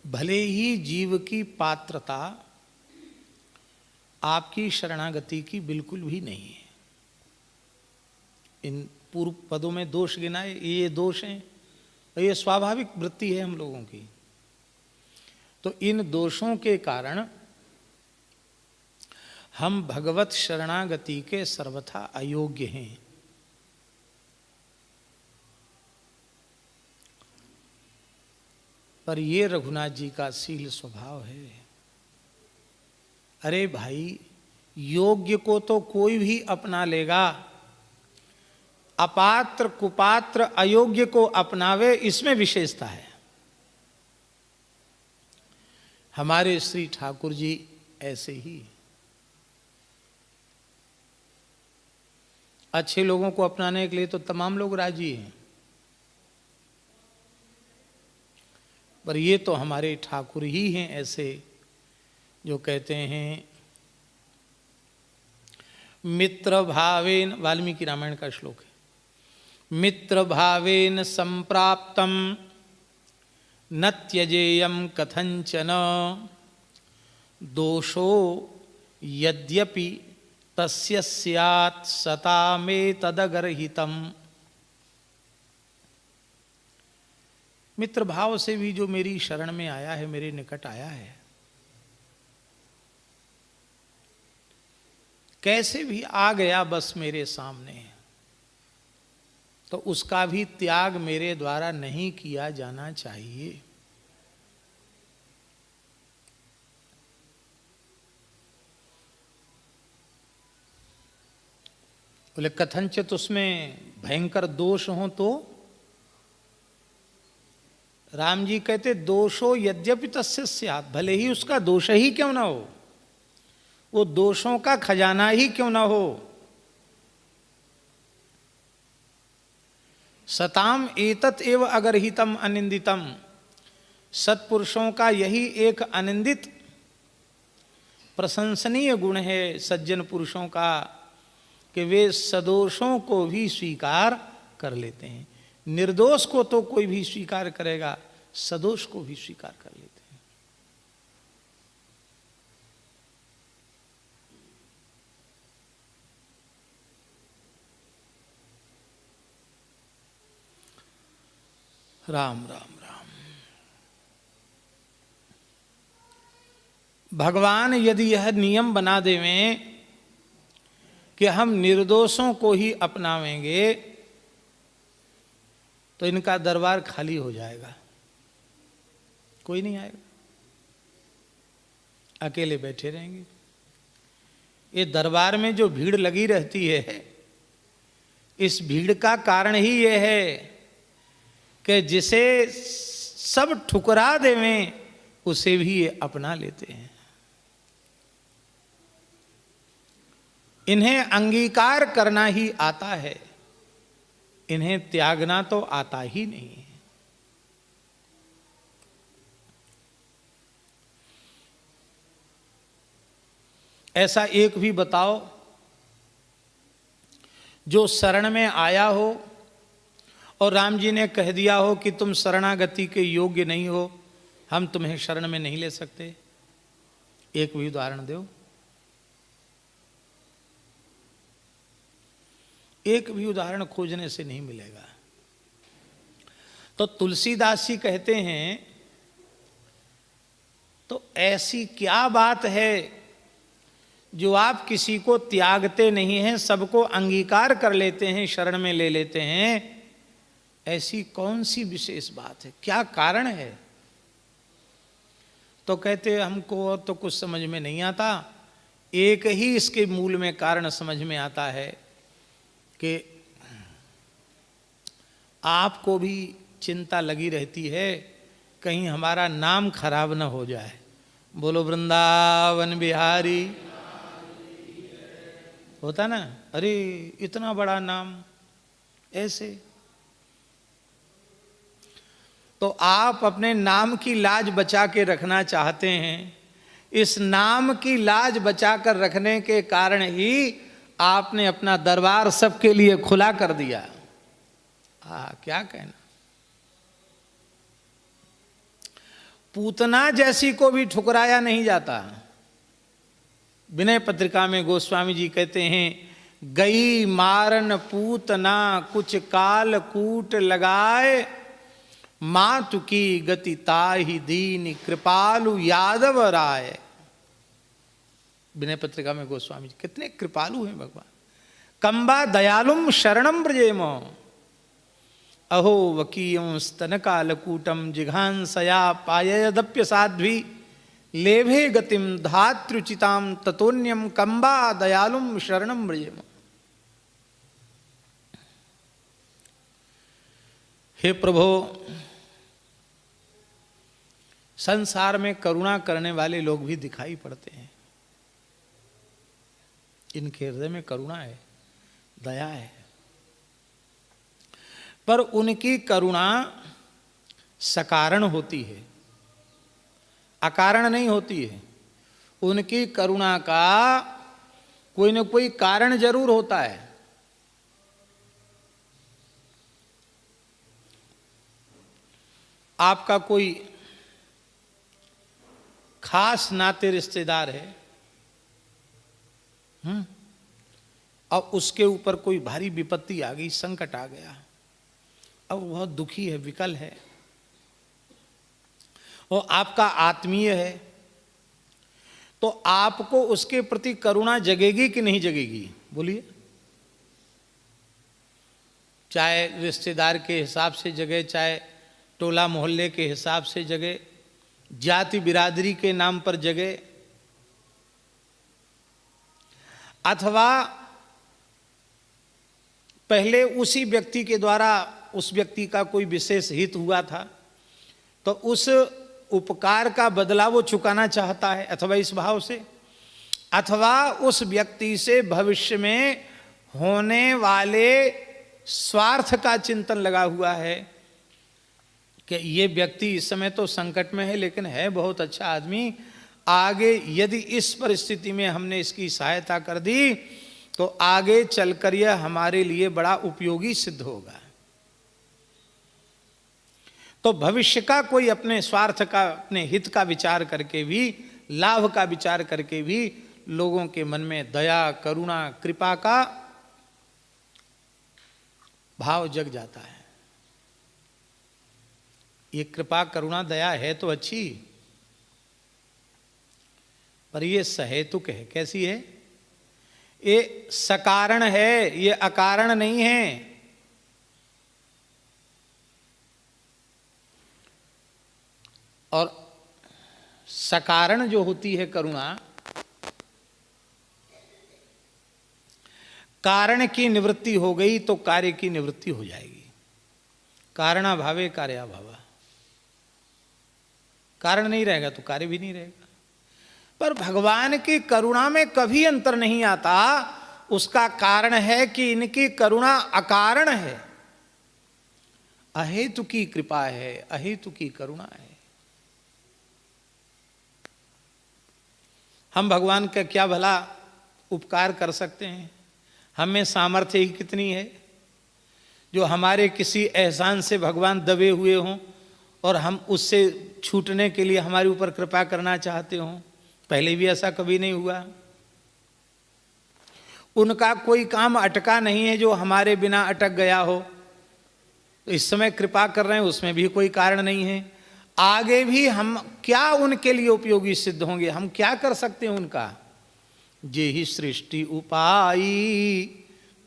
भले ही जीव की पात्रता आपकी शरणागति की बिल्कुल भी नहीं है। इन पूर्व पदों में दोष गिनाए, ये दोष हैं, ये स्वाभाविक वृत्ति है हम लोगों की। तो इन दोषों के कारण हम भगवत शरणागति के सर्वथा अयोग्य हैं। पर ये रघुनाथ जी का शील स्वभाव है। अरे भाई, योग्य को तो कोई भी अपना लेगा, अपात्र कुपात्र अयोग्य को अपनावे, इसमें विशेषता है। हमारे श्री ठाकुर जी ऐसे ही अच्छे लोगों को अपनाने के लिए तो तमाम लोग राजी हैं, पर ये तो हमारे ठाकुर ही हैं ऐसे जो कहते हैं मित्र भावेन, वाल्मीकि रामायण का श्लोक है, मित्र भावेन संप्राप्तम न त्यजेयम कथंचन दोषो यद्यपि तस्य स्यात् सता में तदगर्हितम। मित्र भाव से भी जो मेरी शरण में आया है, मेरे निकट आया है, कैसे भी आ गया बस मेरे सामने, तो उसका भी त्याग मेरे द्वारा नहीं किया जाना चाहिए। बोले कथनचित उसमें भयंकर दोष हो तो राम जी कहते दोषो यद्यपि तस्य स्यात्, भले ही उसका दोष ही क्यों ना हो, वो दोषों का खजाना ही क्यों ना हो, सताम एतत् एव अगर्हितम अनिंदितम, सत्पुरुषों का यही एक अनिंदित प्रशंसनीय गुण है सज्जन पुरुषों का कि वे सदोषों को भी स्वीकार कर लेते हैं। निर्दोष को तो कोई भी स्वीकार करेगा, सदोष को भी स्वीकार कर लेते हैं। राम राम राम। भगवान यदि यह नियम बना देवें कि हम निर्दोषों को ही अपनावेंगे तो इनका दरबार खाली हो जाएगा, कोई नहीं आएगा, अकेले बैठे रहेंगे। ये दरबार में जो भीड़ लगी रहती है, इस भीड़ का कारण ही यह है कि जिसे सब ठुकरा देवें उसे भी ये अपना लेते हैं। इन्हें अंगीकार करना ही आता है, इन्हें त्यागना तो आता ही नहीं है। ऐसा एक भी बताओ जो शरण में आया हो और राम जी ने कह दिया हो कि तुम शरणागति के योग्य नहीं हो, हम तुम्हें शरण में नहीं ले सकते। एक भी उदाहरण दो। एक भी उदाहरण खोजने से नहीं मिलेगा। तो तुलसीदास जी कहते हैं तो ऐसी क्या बात है जो आप किसी को त्यागते नहीं हैं, सबको अंगीकार कर लेते हैं, शरण में ले लेते हैं, ऐसी कौन सी विशेष बात है, क्या कारण है? तो कहते हमको और तो कुछ समझ में नहीं आता, एक ही इसके मूल में कारण समझ में आता है कि आपको भी चिंता लगी रहती है कहीं हमारा नाम खराब न हो जाए। बोलो वृंदावन बिहारी। होता ना, अरे इतना बड़ा नाम ऐसे। तो आप अपने नाम की लाज बचा के रखना चाहते हैं, इस नाम की लाज बचा कर रखने के कारण ही आपने अपना दरबार सबके लिए खुला कर दिया। क्या कहना। पूतना जैसी को भी ठुकराया नहीं जाता। विनय पत्रिका में गोस्वामी जी कहते हैं, गई मारन पूतना कुछ काल कूट लगाए, मातु की गति ताहि दीन कृपालु यादव राय। विनय पत्रिका में गोस्वामी जी कितने कृपालु हैं भगवान। कंबा दयालुम शरणम ब्रजेम, अहो वकीयं स्तन कालकूटम जिघांसया पायदप्य साध्वी, लेभे गतिम धात्रुचिताम ततोन्यम कंबा दयालुम शरणम ब्रजेम। हे प्रभो, संसार में करुणा करने वाले लोग भी दिखाई पड़ते हैं। इनके हृदय में करुणा है, दया है, पर उनकी करुणा सकारण होती है, अकारण नहीं होती है। उनकी करुणा का कोई न कोई कारण जरूर होता है। आपका कोई खास नाते रिश्तेदार है, अब उसके ऊपर कोई भारी विपत्ति आ गई, संकट आ गया, अब वो बहुत दुखी है, विकल है, वो आपका आत्मीय है, तो आपको उसके प्रति करुणा जगेगी कि नहीं जगेगी? बोलिए। चाहे रिश्तेदार के हिसाब से जगे, चाहे टोला मोहल्ले के हिसाब से जगे, जाति बिरादरी के नाम पर जगे, अथवा पहले उसी व्यक्ति के द्वारा उस व्यक्ति का कोई विशेष हित हुआ था तो उस उपकार का बदला वो चुकाना चाहता है, अथवा इस भाव से, अथवा उस व्यक्ति से भविष्य में होने वाले स्वार्थ का चिंतन लगा हुआ है कि ये व्यक्ति इस समय तो संकट में है लेकिन है बहुत अच्छा आदमी, आगे यदि इस परिस्थिति में हमने इसकी सहायता कर दी तो आगे चलकर यह हमारे लिए बड़ा उपयोगी सिद्ध होगा। तो भविष्य का कोई अपने स्वार्थ का, अपने हित का विचार करके भी, लाभ का विचार करके भी लोगों के मन में दया, करुणा, कृपा का भाव जग जाता है। ये कृपा, करुणा, दया है तो अच्छी, पर ये सहेतुक है। कैसी है? ये सकारण है, ये अकारण नहीं है। और सकारण जो होती है करुणा, कारण की निवृत्ति हो गई तो कार्य की निवृत्ति हो जाएगी। कारणाभावे कार्याभावा, कारण नहीं रहेगा तो कार्य भी नहीं रहेगा। पर भगवान की करुणा में कभी अंतर नहीं आता। उसका कारण है कि इनकी करुणा अकारण है, अहेतु की कृपा है, अहेतु की करुणा है। हम भगवान का क्या भला उपकार कर सकते हैं? हमें सामर्थ्य ही कितनी है जो हमारे किसी एहसान से भगवान दबे हुए हों और हम उससे छूटने के लिए हमारे ऊपर कृपा करना चाहते हों। पहले भी ऐसा कभी नहीं हुआ। उनका कोई काम अटका नहीं है जो हमारे बिना अटक गया हो। तो इस समय कृपा कर रहे हैं, उसमें भी कोई कारण नहीं है। आगे भी हम क्या उनके लिए उपयोगी सिद्ध होंगे? हम क्या कर सकते हैं उनका? जेहि सृष्टि उपाई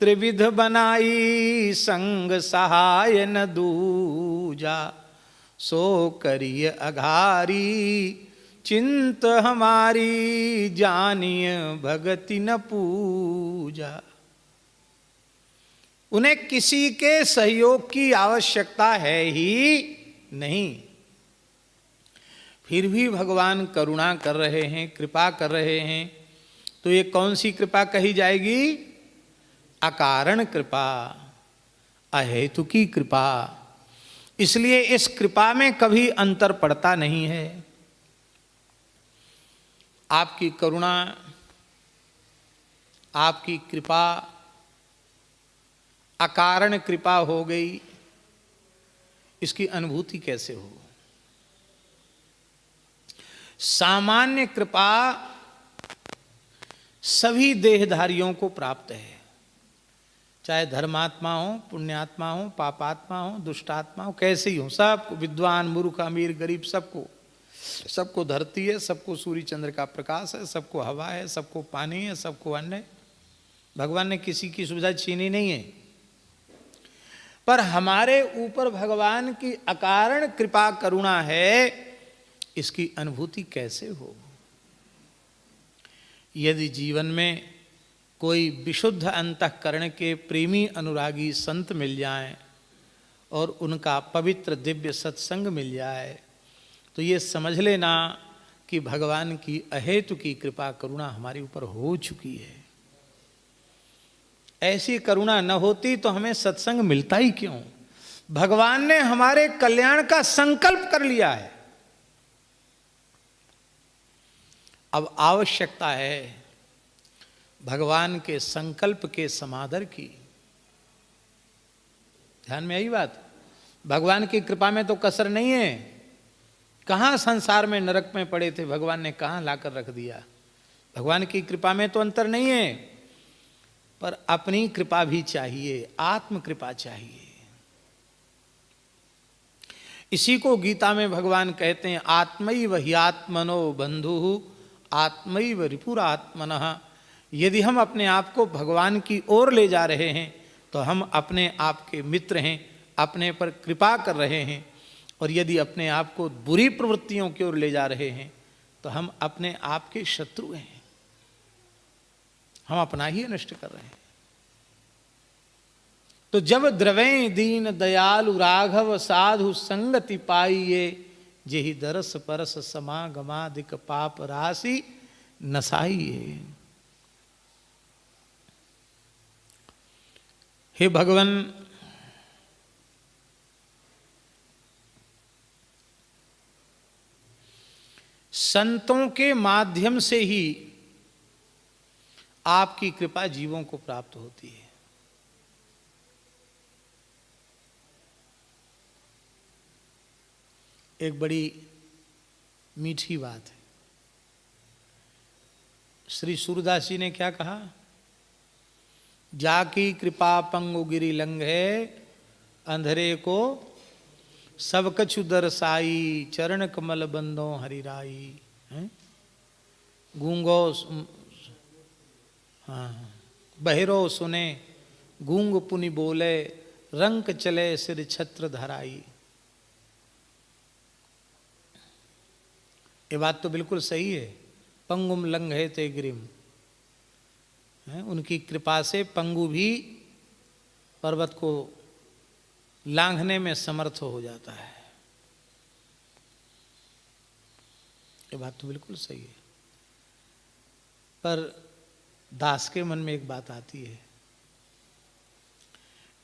त्रिविध बनाई, संग सहाय न दूजा, सो करिय अघारी, चिंत हमारी जानिय भगति न पूजा। उन्हें किसी के सहयोग की आवश्यकता है ही नहीं, फिर भी भगवान करुणा कर रहे हैं, कृपा कर रहे हैं। तो ये कौन सी कृपा कही जाएगी? अकारण कृपा, अहेतु की कृपा। इसलिए इस कृपा में कभी अंतर पड़ता नहीं है। आपकी करुणा, आपकी कृपा अकारण कृपा हो गई, इसकी अनुभूति कैसे हो? सामान्य कृपा सभी देहधारियों को प्राप्त है, चाहे धर्मात्मा हो, पुण्यात्मा हो, पापात्मा हो, दुष्टात्मा हो, कैसे ही हो, सबको, विद्वान, मूर्ख, अमीर, गरीब, सबको धरती है, सबको सूर्य चंद्र का प्रकाश है, सबको हवा है, सबको पानी है, सबको अन्न है। भगवान ने किसी की सुविधा छीनी नहीं है। पर हमारे ऊपर भगवान की अकारण कृपा करुणा है, इसकी अनुभूति कैसे हो? यदि जीवन में कोई विशुद्ध अंतःकरण के प्रेमी अनुरागी संत मिल जाएं और उनका पवित्र दिव्य सत्संग मिल जाए, तो ये समझ लेना कि भगवान की अहेतु की कृपा करुणा हमारे ऊपर हो चुकी है। ऐसी करुणा न होती तो हमें सत्संग मिलता ही क्यों? भगवान ने हमारे कल्याण का संकल्प कर लिया है। अब आवश्यकता है भगवान के संकल्प के समादर की। ध्यान में आई बात? भगवान की कृपा में तो कसर नहीं है। कहाँ संसार में नरक में पड़े थे, भगवान ने कहाँ लाकर रख दिया। भगवान की कृपा में तो अंतर नहीं है, पर अपनी कृपा भी चाहिए, आत्म कृपा चाहिए। इसी को गीता में भगवान कहते हैं, आत्मैव ह्यात्मनो बंधु आत्मैव रिपुरात्मनः। यदि हम अपने आप को भगवान की ओर ले जा रहे हैं तो हम अपने आप के मित्र हैं, अपने पर कृपा कर रहे हैं, और यदि अपने आप को बुरी प्रवृत्तियों की ओर ले जा रहे हैं तो हम अपने आप के शत्रु हैं, हम अपना ही अनिष्ट कर रहे हैं। तो जब द्रवें दीन दयालु राघव साधु संगति पाइये, जेहि दरस परस समागमादिक पाप राशि नसाइये। हे भगवान, संतों के माध्यम से ही आपकी कृपा जीवों को प्राप्त होती है। एक बड़ी मीठी बात है। श्री सूरदास जी ने क्या कहा? जाकी कृपा पंगु गिरि लंघे, अंधरे को सब कछु दरसाई, चरण कमल बंदो हरिराई। गूंगो, हाँ, बहिरो सुने, गूंग पुनि बोले, रंक चले सिर छत्र धराई। ये बात तो बिल्कुल सही है। पंगुम लंघे ते गिरिम, उनकी कृपा से पंगु भी पर्वत को लांघने में समर्थ हो जाता है। ये बात तो बिल्कुल सही है। पर दास के मन में एक बात आती है,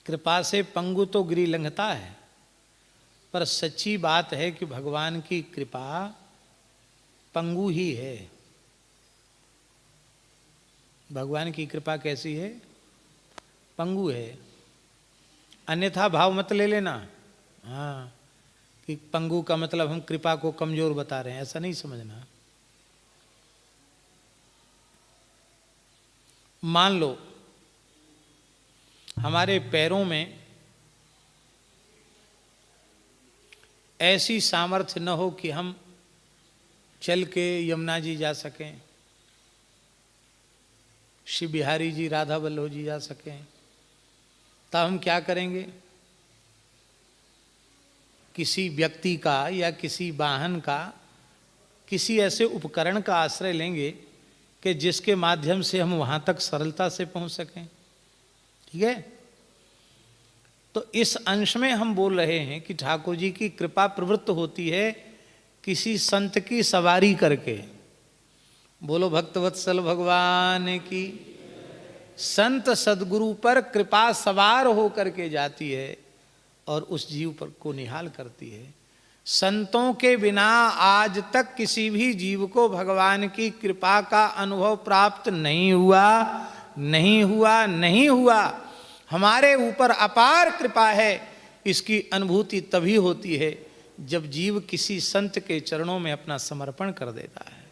कृपा से पंगु तो गिरि लंघता है, पर सच्ची बात है कि भगवान की कृपा पंगु ही है। भगवान की कृपा कैसी है? पंगु है। अन्यथा भाव मत ले लेना, हाँ, कि पंगु का मतलब हम कृपा को कमजोर बता रहे हैं, ऐसा नहीं समझना। मान लो हमारे पैरों में ऐसी सामर्थ्य न हो कि हम चल के यमुना जी जा सकें, श्री बिहारी जी, राधा वल्लभ जी जा सकें, तब हम क्या करेंगे? किसी व्यक्ति का या किसी वाहन का, किसी ऐसे उपकरण का आश्रय लेंगे कि जिसके माध्यम से हम वहां तक सरलता से पहुंच सकें। ठीक है? तो इस अंश में हम बोल रहे हैं कि ठाकुर जी की कृपा प्रवृत्त होती है किसी संत की सवारी करके। बोलो भक्तवत्सल भगवान की। संत सदगुरु पर कृपा सवार होकर के जाती है और उस जीव पर को निहाल करती है। संतों के बिना आज तक किसी भी जीव को भगवान की कृपा का अनुभव प्राप्त नहीं हुआ, नहीं हुआ, नहीं हुआ। हमारे ऊपर अपार कृपा है, इसकी अनुभूति तभी होती है जब जीव किसी संत के चरणों में अपना समर्पण कर देता है,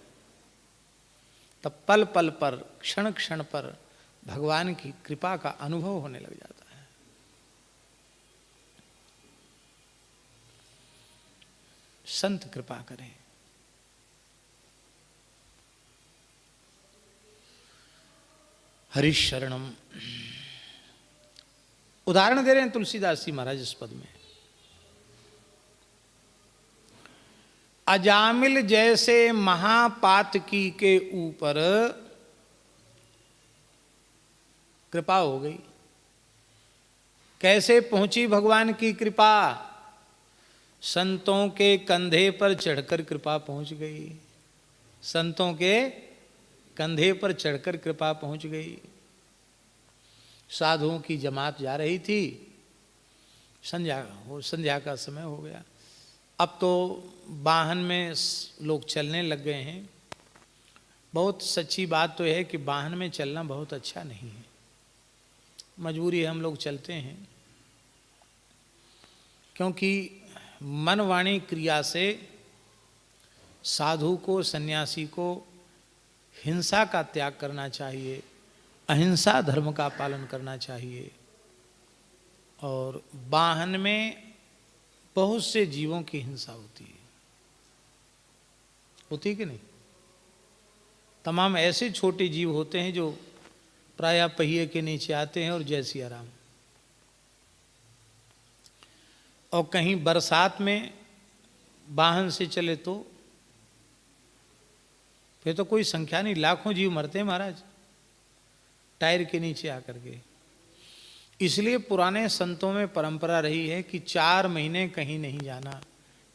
तब पल पल पर, क्षण क्षण पर भगवान की कृपा का अनुभव होने लग जाता है। संत कृपा करें। हरिशरणम। उदाहरण दे रहे हैं तुलसीदास जी महाराज इस पद में। अजामिल जैसे महापातकी के ऊपर कृपा हो गई। कैसे पहुंची भगवान की कृपा? संतों के कंधे पर चढ़कर कृपा पहुंच गई। संतों के कंधे पर चढ़कर कृपा पहुंच गई। साधुओं की जमात जा रही थी, संध्या का समय हो गया। अब तो वाहन में लोग चलने लग गए हैं। बहुत सच्ची बात तो है कि वाहन में चलना बहुत अच्छा नहीं है, मजबूरी है, हम लोग चलते हैं। क्योंकि मन वाणी क्रिया से साधु को, सन्यासी को हिंसा का त्याग करना चाहिए, अहिंसा धर्म का पालन करना चाहिए। और वाहन में बहुत से जीवों की हिंसा होती है, होती कि नहीं? तमाम ऐसे छोटे जीव होते हैं जो प्रायः पहिए के नीचे आते हैं और जैसी आराम। और कहीं बरसात में वाहन से चले तो फिर तो कोई संख्या नहीं, लाखों जीव मरते हैं महाराज टायर के नीचे आकर के। इसलिए पुराने संतों में परंपरा रही है कि 4 महीने कहीं नहीं जाना,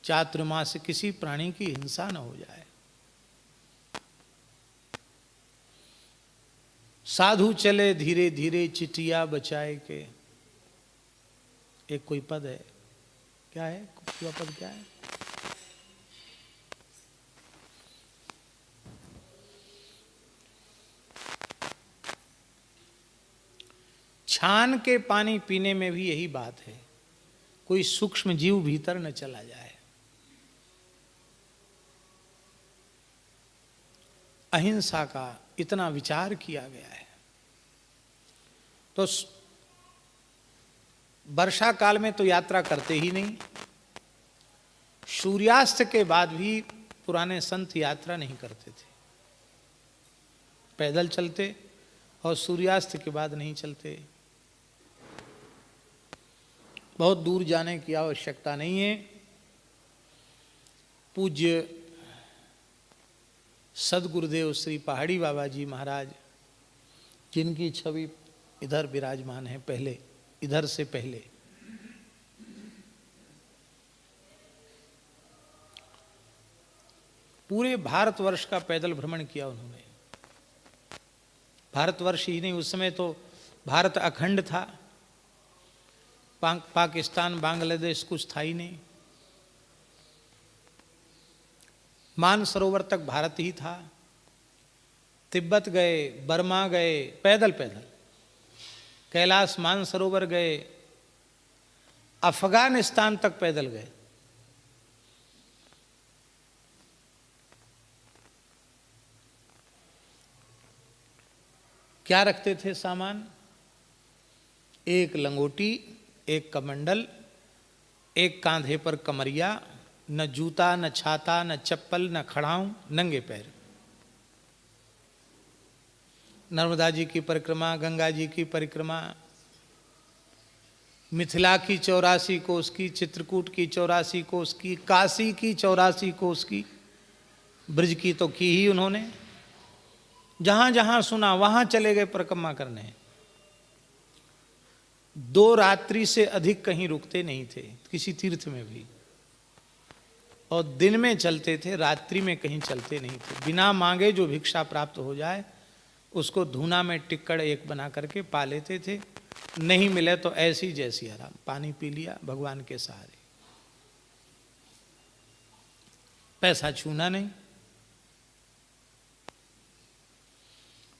चातुर्मास से किसी प्राणी की हिंसा न हो जाए। साधु चले धीरे धीरे चिटिया बचाए के, एक कोई पद है, क्या है पूरा पद, क्या है? छान के पानी पीने में भी यही बात है, कोई सूक्ष्म जीव भीतर न चला जाए। अहिंसा का इतना विचार किया गया है। तो वर्षा काल में तो यात्रा करते ही नहीं, सूर्यास्त के बाद भी पुराने संत यात्रा नहीं करते थे, पैदल चलते और सूर्यास्त के बाद नहीं चलते। बहुत दूर जाने की आवश्यकता नहीं है। पूज्य सदगुरुदेव श्री पहाड़ी बाबा जी महाराज, जिनकी छवि इधर विराजमान है, पहले इधर से पहले पूरे भारतवर्ष का पैदल भ्रमण किया उन्होंने। भारतवर्ष ही नहीं, उस समय तो भारत अखंड था, पाकिस्तान बांग्लादेश कुछ था ही नहीं। मानसरोवर तक भारत ही था। तिब्बत गए, बर्मा गए, पैदल पैदल। कैलाश मानसरोवर गए, अफगानिस्तान तक पैदल गए। क्या रखते थे सामान? एक लंगोटी, एक कमंडल, एक कांधे पर कमरिया, न जूता, न छाता, न चप्पल, न खड़ाऊं, नंगे पैर। नर्मदा जी की परिक्रमा, गंगा जी की परिक्रमा, मिथिला की 84 कोस की, चित्रकूट की 84 कोस की, काशी की 84 कोस की, ब्रज की तो की ही उन्होंने। जहां जहां सुना वहां चले गए परिक्रमा करने। 2 रात्रि से अधिक कहीं रुकते नहीं थे किसी तीर्थ में भी, और दिन में चलते थे, रात्रि में कहीं चलते नहीं थे। बिना मांगे जो भिक्षा प्राप्त हो जाए उसको धूना में टिक्कड़ एक बना करके पा लेते थे। नहीं मिले तो ऐसी जैसी आराम, पानी पी लिया भगवान के सहारे। पैसा छूना नहीं।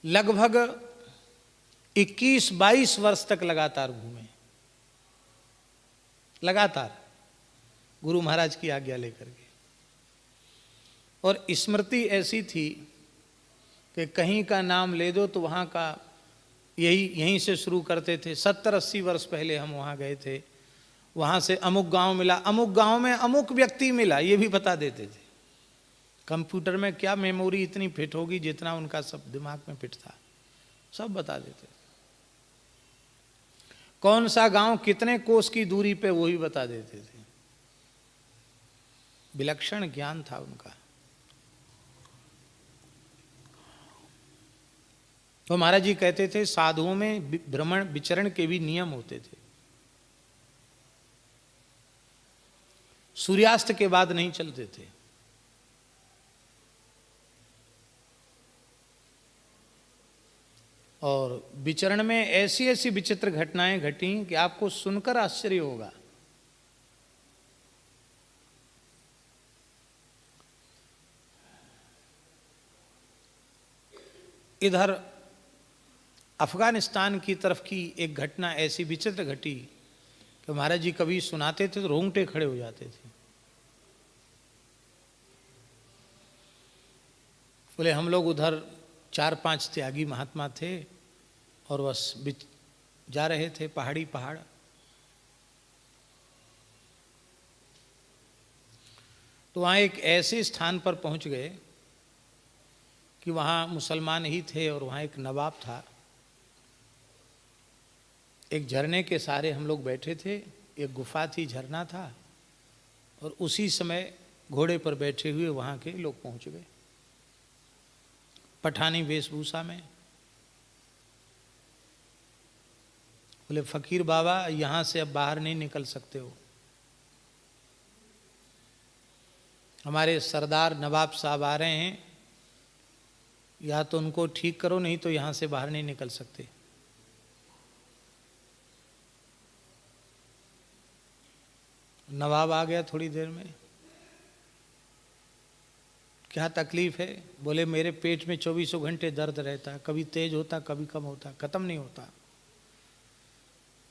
लगभग 21-22 वर्ष तक लगातार घूमे, लगातार गुरु महाराज की आज्ञा लेकर के। और स्मृति ऐसी थी कि कहीं का नाम ले दो तो वहाँ का यहीं से शुरू करते थे। 70-80 वर्ष पहले हम वहाँ गए थे, वहाँ से अमुक गांव मिला, अमुक गांव में अमुक व्यक्ति मिला, ये भी बता देते थे। कंप्यूटर में क्या मेमोरी इतनी फिट होगी जितना उनका सब दिमाग में फिट था, सब बता देते थे। कौन सा गांव कितने कोस की दूरी पे, वो भी बता देते थे। विलक्षण ज्ञान था उनका। तो महाराज जी कहते थे साधुओं में भ्रमण विचरण के भी नियम होते थे। सूर्यास्त के बाद नहीं चलते थे। और विचरण में ऐसी ऐसी विचित्र घटनाएं घटी कि आपको सुनकर आश्चर्य होगा। इधर अफगानिस्तान की तरफ की एक घटना ऐसी विचित्र घटी कि महाराज जी कभी सुनाते थे तो रोंगटे खड़े हो जाते थे। बोले हम लोग उधर 4-5 त्यागी महात्मा थे और बस जा रहे थे पहाड़। तो वहाँ एक ऐसे स्थान पर पहुँच गए कि वहाँ मुसलमान ही थे और वहाँ एक नवाब था। एक झरने के सहारे हम लोग बैठे थे, एक गुफा थी, झरना था, और उसी समय घोड़े पर बैठे हुए वहाँ के लोग पहुँच गए पठानी वेशभूषा में। बोले फकीर बाबा यहाँ से अब बाहर नहीं निकल सकते हो, हमारे सरदार नवाब साहब आ रहे हैं, या तो उनको ठीक करो नहीं तो यहाँ से बाहर नहीं निकल सकते। नवाब आ गया थोड़ी देर में। क्या तकलीफ है? बोले मेरे पेट में 24 घंटे दर्द रहता है, कभी तेज होता कभी कम होता, खत्म नहीं होता।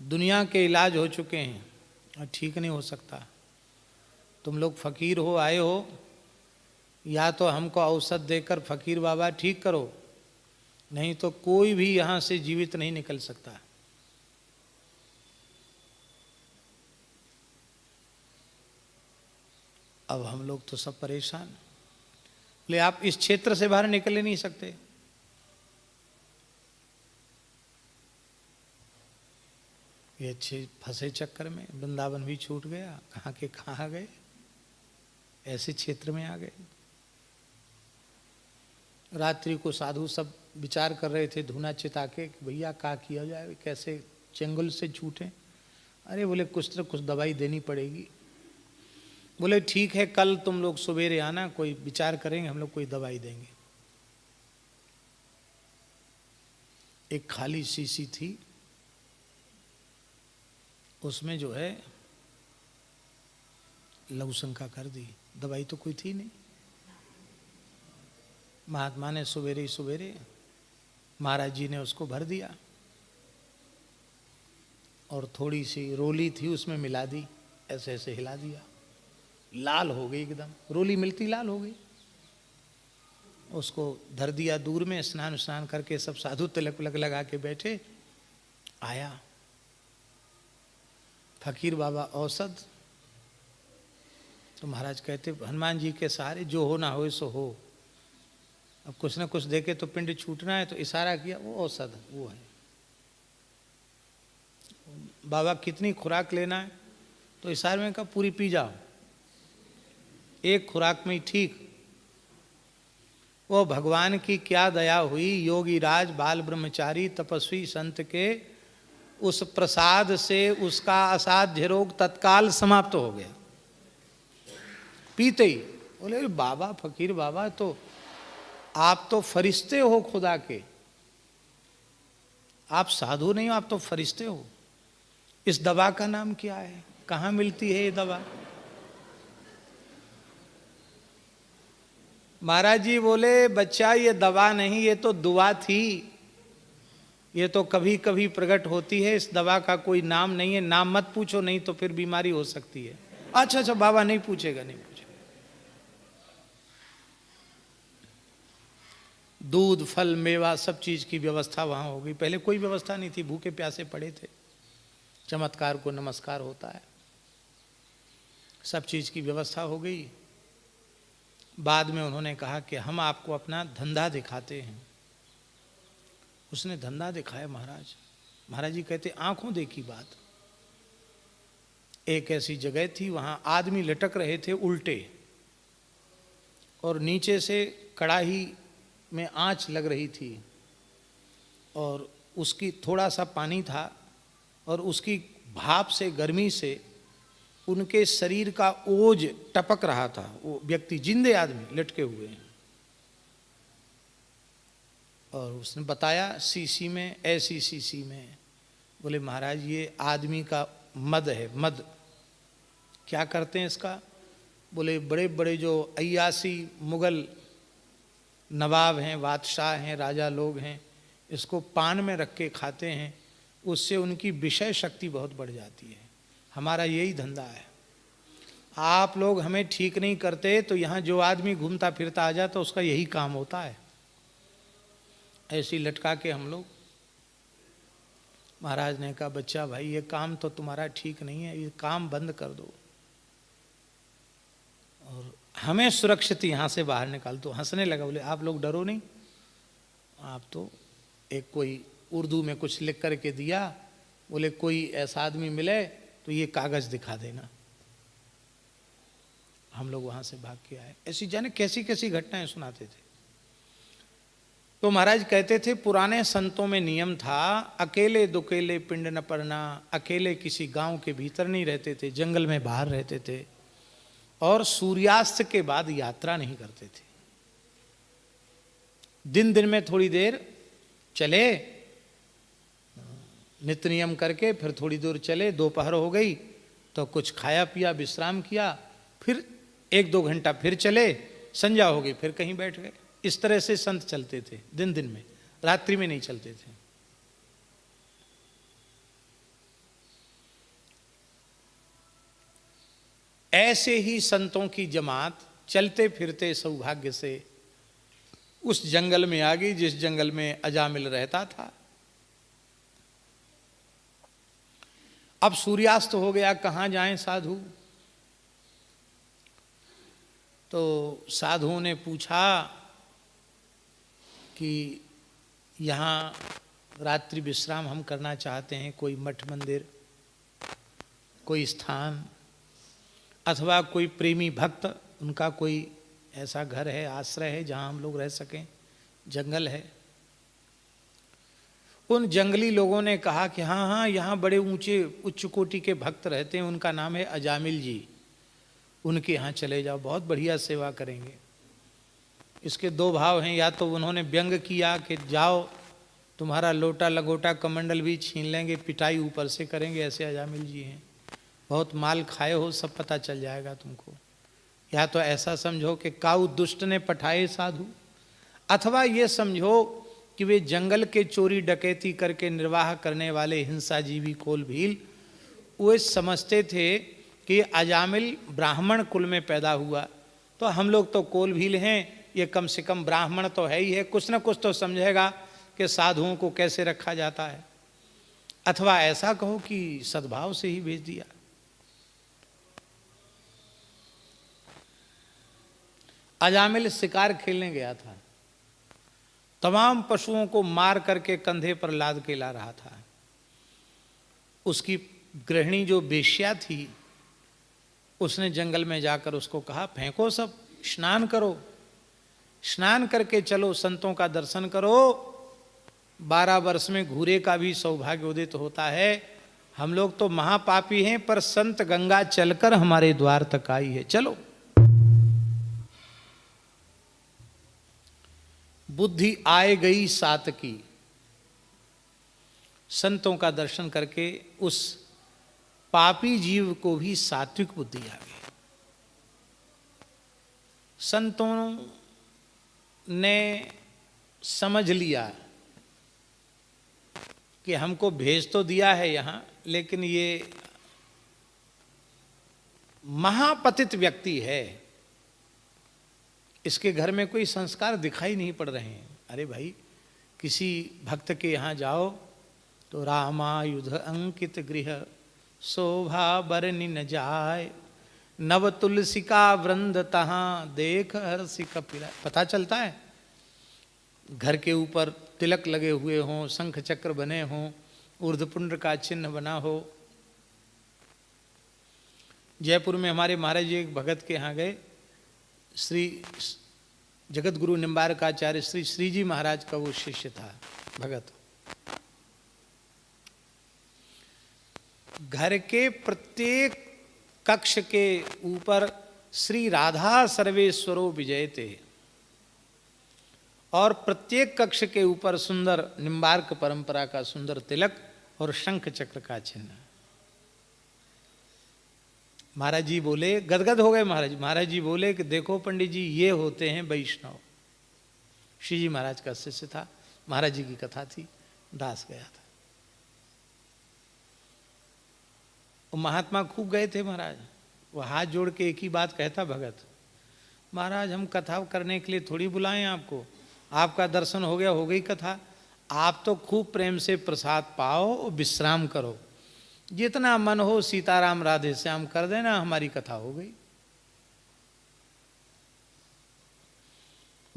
दुनिया के इलाज हो चुके हैं और ठीक नहीं हो सकता। तुम लोग फकीर हो, आए हो, या तो हमको औषध देकर फकीर बाबा ठीक करो, नहीं तो कोई भी यहाँ से जीवित नहीं निकल सकता। अब हम लोग तो सब परेशान। बोले आप इस क्षेत्र से बाहर निकल नहीं सकते। ये अच्छे फंसे चक्कर में, वृंदावन भी छूट गया, कहाँ के कहाँ गए, ऐसे क्षेत्र में आ गए। रात्रि को साधु सब विचार कर रहे थे धुना चिता के, भैया क्या किया जाए, कैसे चंगुल से छूटे। अरे बोले कुछ तो कुछ दवाई देनी पड़ेगी। बोले ठीक है, कल तुम लोग सवेरे आना, कोई विचार करेंगे, हम लोग कोई दवाई देंगे। एक खाली शीशी थी, उसमें जो है लघुशंका कर दी, दवाई तो कोई थी नहीं। महात्मा ने सवेरे सवेरे महाराज जी ने उसको भर दिया और थोड़ी सी रोली थी उसमें मिला दी, ऐसे ऐसे हिला दिया, लाल हो गई एकदम, रोली मिलती लाल हो गई। उसको धर दिया दूर में, स्नान करके सब साधु तिलक विलक लगा के बैठे। आया फकीर बाबा औसत, तो महाराज कहते हनुमान जी के सहारे जो होना हो सो हो, अब कुछ ना कुछ देके तो पिंड छूटना है। तो इशारा किया, वो औसत वो है। बाबा कितनी खुराक लेना है? तो इशारे में कहा पूरी पी जाओ, एक खुराक में ही ठीक। वो भगवान की क्या दया हुई, योगी राज बाल ब्रह्मचारी तपस्वी संत के उस प्रसाद से उसका असाध्य रोग तत्काल समाप्त हो गया पीते ही। बोले बाबा फकीर बाबा, तो आप तो फरिश्ते हो खुदा के, आप साधु नहीं हो, आप तो फरिश्ते हो। इस दवा का नाम क्या है, कहाँ मिलती है ये दवा? महाराज जी बोले बच्चा ये दवा नहीं, ये तो दुआ थी, ये तो कभी कभी प्रकट होती है, इस दवा का कोई नाम नहीं है, नाम मत पूछो नहीं तो फिर बीमारी हो सकती है। अच्छा अच्छा बाबा नहीं पूछेगा, नहीं पूछेगा। दूध फल मेवा सब चीज की व्यवस्था वहां हो गई। पहले कोई व्यवस्था नहीं थी, भूखे प्यासे पड़े थे। चमत्कार को नमस्कार होता है। सब चीज की व्यवस्था हो गई। बाद में उन्होंने कहा कि हम आपको अपना धंधा दिखाते हैं। उसने धंधा दिखाया महाराज। महाराज जी कहते आंखों देखी बात। एक ऐसी जगह थी, वहां आदमी लटक रहे थे उल्टे, और नीचे से कड़ाही में आंच लग रही थी, और उसकी थोड़ा सा पानी था, और उसकी भाप से, गर्मी से उनके शरीर का ओज टपक रहा था। वो व्यक्ति जिंदे आदमी लटके हुए हैं। और उसने बताया सीसी में, ऐसी सीसी में। बोले महाराज ये आदमी का मद है, मद। क्या करते हैं इसका? बोले बड़े बड़े जो अय्यासी मुगल नवाब हैं, बादशाह हैं, राजा लोग हैं, इसको पान में रख के खाते हैं, उससे उनकी विषय शक्ति बहुत बढ़ जाती है। हमारा यही धंधा है। आप लोग हमें ठीक नहीं करते तो यहाँ जो आदमी घूमता फिरता आ जाता उसका यही काम होता है। ऐसी लटका के हम लोग। महाराज ने कहा बच्चा भाई ये काम तो तुम्हारा ठीक नहीं है, ये काम बंद कर दो और हमें सुरक्षित यहाँ से बाहर निकाल दो। हंसने लगा। बोले आप लोग डरो नहीं, आप तो एक कोई उर्दू में कुछ लिख करके दिया, बोले कोई ऐसा आदमी मिले तो ये कागज दिखा देना। हम लोग वहां से भाग के आए। ऐसी जाने कैसी कैसी घटनाएं सुनाते थे। तो महाराज कहते थे पुराने संतों में नियम था, अकेले दुकेले पिंड न पड़ना। अकेले किसी गांव के भीतर नहीं रहते थे, जंगल में बाहर रहते थे, और सूर्यास्त के बाद यात्रा नहीं करते थे। दिन दिन में थोड़ी देर चले, नित्य नियम करके, फिर थोड़ी दूर चले, दोपहर हो गई तो कुछ खाया पिया, विश्राम किया, फिर 1-2 घंटा फिर चले, संध्या हो गई फिर कहीं बैठ गए। इस तरह से संत चलते थे दिन दिन में, रात्रि में नहीं चलते थे। ऐसे ही संतों की जमात चलते फिरते सौभाग्य से उस जंगल में आ गई जिस जंगल में अजामिल रहता था। अब सूर्यास्त हो गया, कहाँ जाएं साधु? तो साधुओं ने पूछा कि यहाँ रात्रि विश्राम हम करना चाहते हैं, कोई मठ मंदिर, कोई स्थान, अथवा कोई प्रेमी भक्त उनका कोई ऐसा घर है, आश्रय है जहाँ हम लोग रह सकें, जंगल है। उन जंगली लोगों ने कहा कि हाँ हाँ यहाँ बड़े ऊंचे उच्च कोटि के भक्त रहते हैं, उनका नाम है अजामिल जी, उनके यहाँ चले जाओ, बहुत बढ़िया सेवा करेंगे। इसके 2 भाव हैं, या तो उन्होंने व्यंग किया कि जाओ तुम्हारा लोटा लगोटा कमंडल भी छीन लेंगे, पिटाई ऊपर से करेंगे, ऐसे अजामिल जी हैं, बहुत माल खाए हो, सब पता चल जाएगा तुमको। या तो ऐसा समझो कि काऊ दुष्ट ने पठाए साधु, अथवा ये समझो कि वे जंगल के चोरी डकैती करके निर्वाह करने वाले हिंसाजीवी कोल भील, वो समझते थे कि अजामिल ब्राह्मण कुल में पैदा हुआ, तो हम लोग तो कोल भील हैं, ये कम से कम ब्राह्मण तो है ही है, कुछ ना कुछ तो समझेगा कि साधुओं को कैसे रखा जाता है। अथवा ऐसा कहो कि सद्भाव से ही भेज दिया। अजामिल शिकार खेलने गया था, तमाम पशुओं को मार करके कंधे पर लाद के ला रहा था। उसकी गृहिणी जो बेश्या थी, उसने जंगल में जाकर उसको कहा फेंको सब, स्नान करो, स्नान करके चलो, संतों का दर्शन करो, 12 वर्ष में घूरे का भी सौभाग्य उदित होता है। हम लोग तो महापापी हैं, पर संत गंगा चलकर हमारे द्वार तक आई है, चलो। बुद्धि आए गई सातकी, संतों का दर्शन करके उस पापी जीव को भी सात्विक बुद्धि आ गई। संतों ने समझ लिया कि हमको भेज तो दिया है यहाँ, लेकिन ये महापतित व्यक्ति है, इसके घर में कोई संस्कार दिखाई नहीं पड़ रहे हैं। अरे भाई, किसी भक्त के यहाँ जाओ तो रामायुध अंकित गृह, शोभा बरनी न जाय, नव तुलसिका वृंद तहाँ, देख हर्षि कपिला। पता चलता है, घर के ऊपर तिलक लगे हुए हों, शंख चक्र बने हों, ऊर्ध्वपुंड का चिन्ह बना हो। जयपुर में हमारे महाराज जी एक भगत के यहाँ गए, श्री जगत गुरु निम्बारकाचार्य श्री श्रीजी महाराज का वो शिष्य था भगत। घर के प्रत्येक कक्ष के ऊपर श्री राधा सर्वेश्वरो विजयते, और प्रत्येक कक्ष के ऊपर सुंदर निम्बार्क परंपरा का सुंदर तिलक और शंख चक्र का चिन्ह। महाराज जी बोले, गदगद हो गए महाराज। महाराज जी बोले कि देखो पंडित जी, ये होते हैं वैष्णव। श्री जी महाराज का शिष्य था, महाराज जी की कथा थी, दास गया था। वो महात्मा खूब गए थे महाराज। वो हाथ जोड़ के एक ही बात कहता, भगत महाराज हम कथा करने के लिए थोड़ी बुलाएं आपको, आपका दर्शन हो गया, हो गई कथा। आप तो खूब प्रेम से प्रसाद पाओ, विश्राम करो, जितना मन हो सीताराम राधे श्याम कर देना, हमारी कथा हो गई।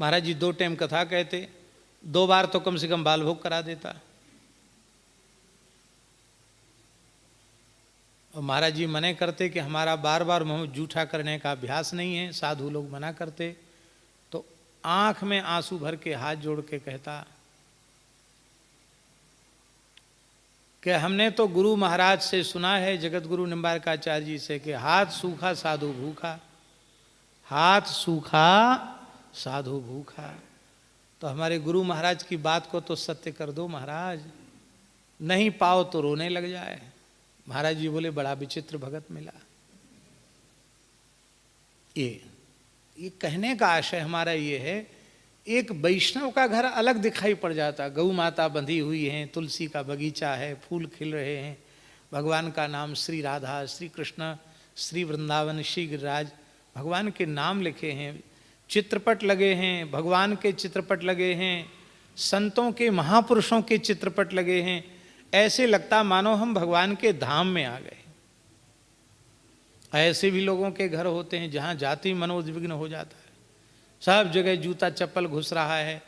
महाराज जी 2 टाइम कथा कहते, 2 बार तो कम से कम बाल भोग करा देता। और महाराज जी मने करते कि हमारा बार बार मुंह जूठा करने का अभ्यास नहीं है, साधु लोग मना करते। तो आंख में आंसू भर के हाथ जोड़ के कहता कि हमने तो गुरु महाराज से सुना है, जगत गुरु निम्बारकाचार्य जी से, कि हाथ सूखा साधु भूखा, हाथ सूखा साधु भूखा। तो हमारे गुरु महाराज की बात को तो सत्य कर दो महाराज, नहीं पाओ तो रोने लग जाए। महाराज जी बोले, बड़ा विचित्र भगत मिला। ये कहने का आशय हमारा ये है, एक वैष्णव का घर अलग दिखाई पड़ जाता। गौ माता बंधी हुई हैं, तुलसी का बगीचा है, फूल खिल रहे हैं, भगवान का नाम श्री राधा, श्री कृष्ण, श्री वृंदावन, श्री गिरिराज, भगवान के नाम लिखे हैं, चित्रपट लगे हैं, भगवान के चित्रपट लगे हैं, संतों के महापुरुषों के चित्रपट लगे हैं। ऐसे लगता मानो हम भगवान के धाम में आ गए। ऐसे भी लोगों के घर होते हैं जहाँ जाते ही मनोद्विग्न हो जाता है। सब जगह जूता चप्पल घुस रहा है,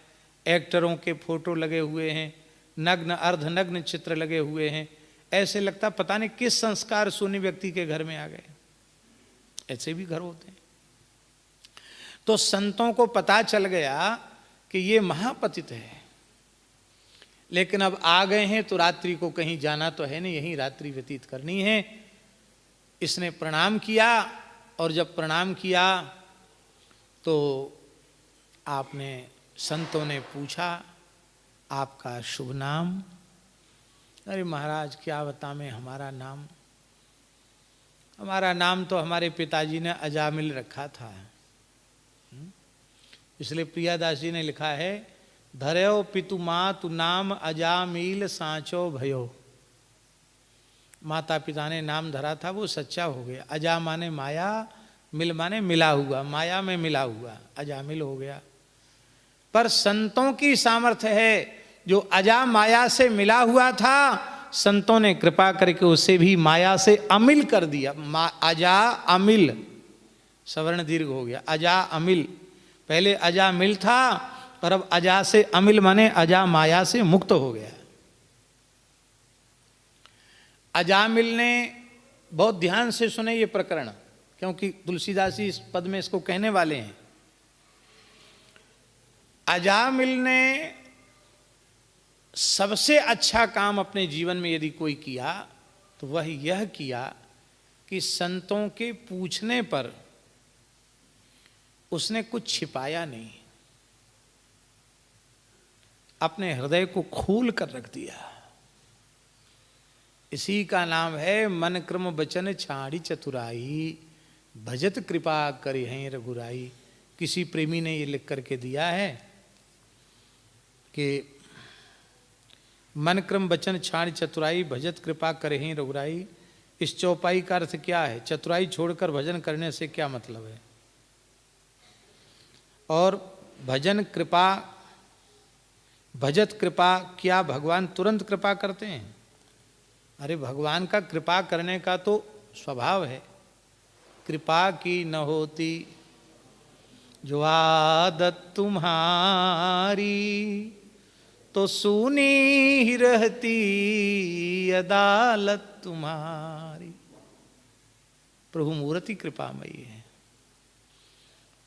एक्टरों के फोटो लगे हुए हैं, नग्न अर्धनग्न चित्र लगे हुए हैं। ऐसे लगता पता नहीं किस संस्कार शून्य व्यक्ति के घर में आ गए। ऐसे भी घर होते हैं। तो संतों को पता चल गया कि ये महापतित है, लेकिन अब आ गए हैं तो रात्रि को कहीं जाना तो है नहीं, यहीं रात्रि व्यतीत करनी है। इसने प्रणाम किया, और जब प्रणाम किया तो आपने संतों ने पूछा आपका शुभ नाम। अरे महाराज क्या बताएं हमारा नाम, हमारा नाम तो हमारे पिताजी ने अजामिल रखा था। इसलिए प्रियादास जी ने लिखा है, धर्यो पितु मातु नाम अजामिल सांचो भयो। माता पिता ने नाम धरा था, वो सच्चा हो गया। अजा माने माया, मिल माने मिला हुआ, माया में मिला हुआ, अजामिल हो गया। पर संतों की सामर्थ्य है, जो अजा माया से मिला हुआ था, संतों ने कृपा करके उसे भी माया से अमिल कर दिया। अजा अमिल, सवर्ण दीर्घ हो गया, अजा अमिल। पहले अजा मिल था, पर अब अजा से अमिल माने अजा माया से मुक्त हो गया। अजामिल ने, बहुत ध्यान से सुने ये प्रकरण, क्योंकि तुलसीदास जी इस पद में इसको कहने वाले हैं। अजामिल ने सबसे अच्छा काम अपने जीवन में यदि कोई किया तो वह यह किया कि संतों के पूछने पर उसने कुछ छिपाया नहीं, अपने हृदय को खोल कर रख दिया। इसी का नाम है मन क्रम बचन छाड़ी चतुराई, भजत कृपा करी हैं रघुराई। किसी प्रेमी ने ये लिख करके दिया है कि मन क्रम बचन छाड़ी चतुराई, भजत कृपा करे हैं रघुराई। इस चौपाई का अर्थ क्या है? चतुराई छोड़कर भजन करने से क्या मतलब है? और भजन कृपा, भजत कृपा, क्या भगवान तुरंत कृपा करते हैं? अरे भगवान का कृपा करने का तो स्वभाव है। कृपा की न होती जो आदत तुम्हारी, तो सुनी ही रहती अदालत तुम्हारी। प्रभु मूर्ति कृपामयी है।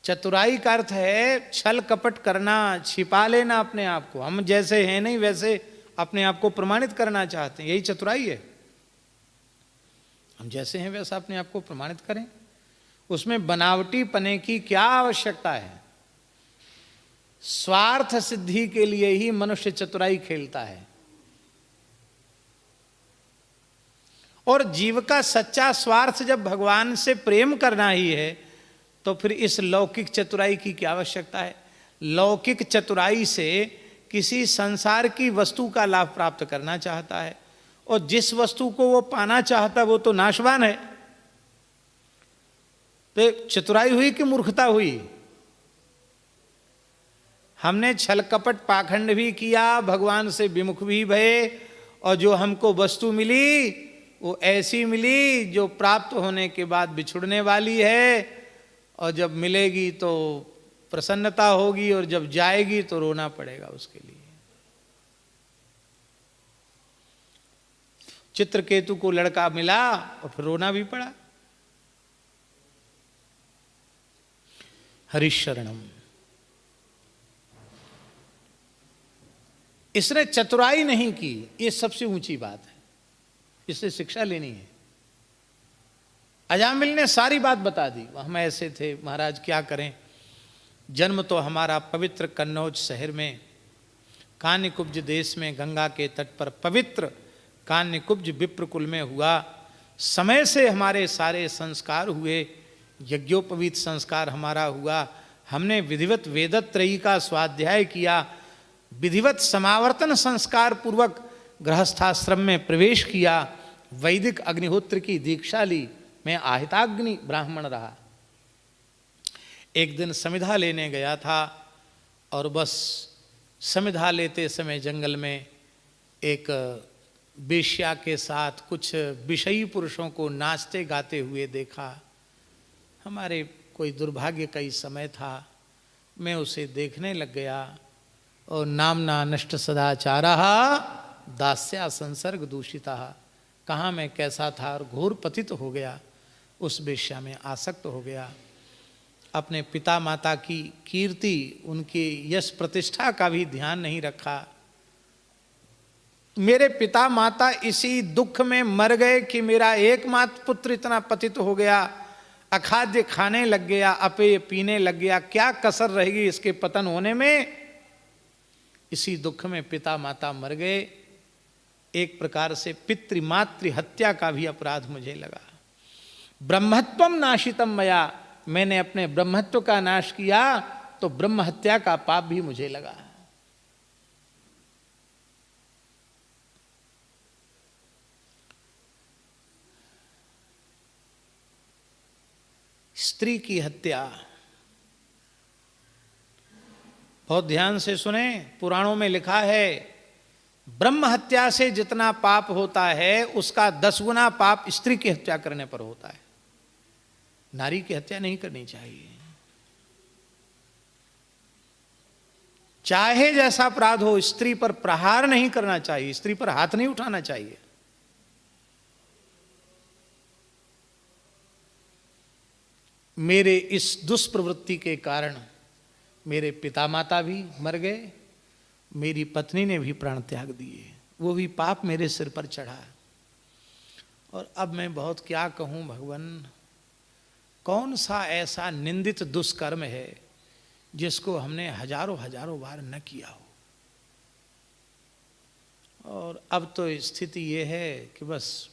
चतुराई का अर्थ है छल कपट करना, छिपा लेना अपने आप को। हम जैसे हैं नहीं वैसे अपने आप को प्रमाणित करना चाहते हैं, यही चतुराई है। हम जैसे हैं वैसा अपने आप को प्रमाणित करें। उसमें बनावटी पने की क्या आवश्यकता है? स्वार्थ सिद्धि के लिए ही मनुष्य चतुराई खेलता है। और जीव का सच्चा स्वार्थ जब भगवान से प्रेम करना ही है, तो फिर इस लौकिक चतुराई की क्या आवश्यकता है? लौकिक चतुराई से किसी संसार की वस्तु का लाभ प्राप्त करना चाहता है, और जिस वस्तु को वो पाना चाहता है वो तो नाशवान है। तो चतुराई हुई कि मूर्खता हुई? हमने छल कपट पाखंड भी किया, भगवान से विमुख भी भये, और जो हमको वस्तु मिली वो ऐसी मिली जो प्राप्त होने के बाद बिछुड़ने वाली है, और जब मिलेगी तो प्रसन्नता होगी, और जब जाएगी तो रोना पड़ेगा उसके लिए। चित्रकेतु को लड़का मिला और फिर रोना भी पड़ा। हरिशरणम, इसने चतुराई नहीं की, ये सबसे ऊंची बात है, इससे शिक्षा लेनी है। अजामिल ने सारी बात बता दी, हम ऐसे थे महाराज, क्या करें। जन्म तो हमारा पवित्र कन्नौज शहर में कान्यकुब्ज देश में गंगा के तट पर पवित्र कान्यकुब्ज विप्रकुल में हुआ। समय से हमारे सारे संस्कार हुए, यज्ञोपवीत संस्कार हमारा हुआ। हमने विधिवत वेदत्रयी का स्वाध्याय किया, विधिवत समावर्तन संस्कार पूर्वक गृहस्थाश्रम में प्रवेश किया, वैदिक अग्निहोत्र की दीक्षा ली, मैं आहिताग्नि ब्राह्मण रहा। एक दिन समिधा लेने गया था, और बस समिधा लेते समय जंगल में एक वेश्या के साथ कुछ विषयी पुरुषों को नाचते गाते हुए देखा। हमारे कोई दुर्भाग्य का ही समय था, मैं उसे देखने लग गया। और नामना नष्ट सदाचारः दास्या संसर्ग दूषिता, कहाँ मैं कैसा था और घोर पतित हो गया, उस वेश्या में आसक्त हो गया। अपने पिता माता की कीर्ति, उनकी यश प्रतिष्ठा का भी ध्यान नहीं रखा। मेरे पिता माता इसी दुख में मर गए कि मेरा एकमात्र पुत्र इतना पतित हो गया, अखाद्य खाने लग गया, अपेय पीने लग गया, क्या कसर रहेगी इसके पतन होने में। इसी दुख में पिता माता मर गए। एक प्रकार से पितृमातृ हत्या का भी अपराध मुझे लगा। ब्रह्मत्वम नाशितम मया, मैंने अपने ब्रह्मत्व का नाश किया, तो ब्रह्म हत्या का पाप भी मुझे लगा। स्त्री की हत्या, बहुत ध्यान से सुने, पुराणों में लिखा है ब्रह्म हत्या से जितना पाप होता है उसका 10 गुना पाप स्त्री की हत्या करने पर होता है। नारी की हत्या नहीं करनी चाहिए, चाहे जैसा अपराध हो। स्त्री पर प्रहार नहीं करना चाहिए, स्त्री पर हाथ नहीं उठाना चाहिए। मेरे इस दुष्प्रवृत्ति के कारण मेरे पिता माता भी मर गए, मेरी पत्नी ने भी प्राण त्याग दिए, वो भी पाप मेरे सिर पर चढ़ा। और अब मैं बहुत क्या कहूँ भगवान, कौन सा ऐसा निंदित दुष्कर्म है जिसको हमने हजारों हजारों बार न किया हो। और अब तो स्थिति ये है कि बस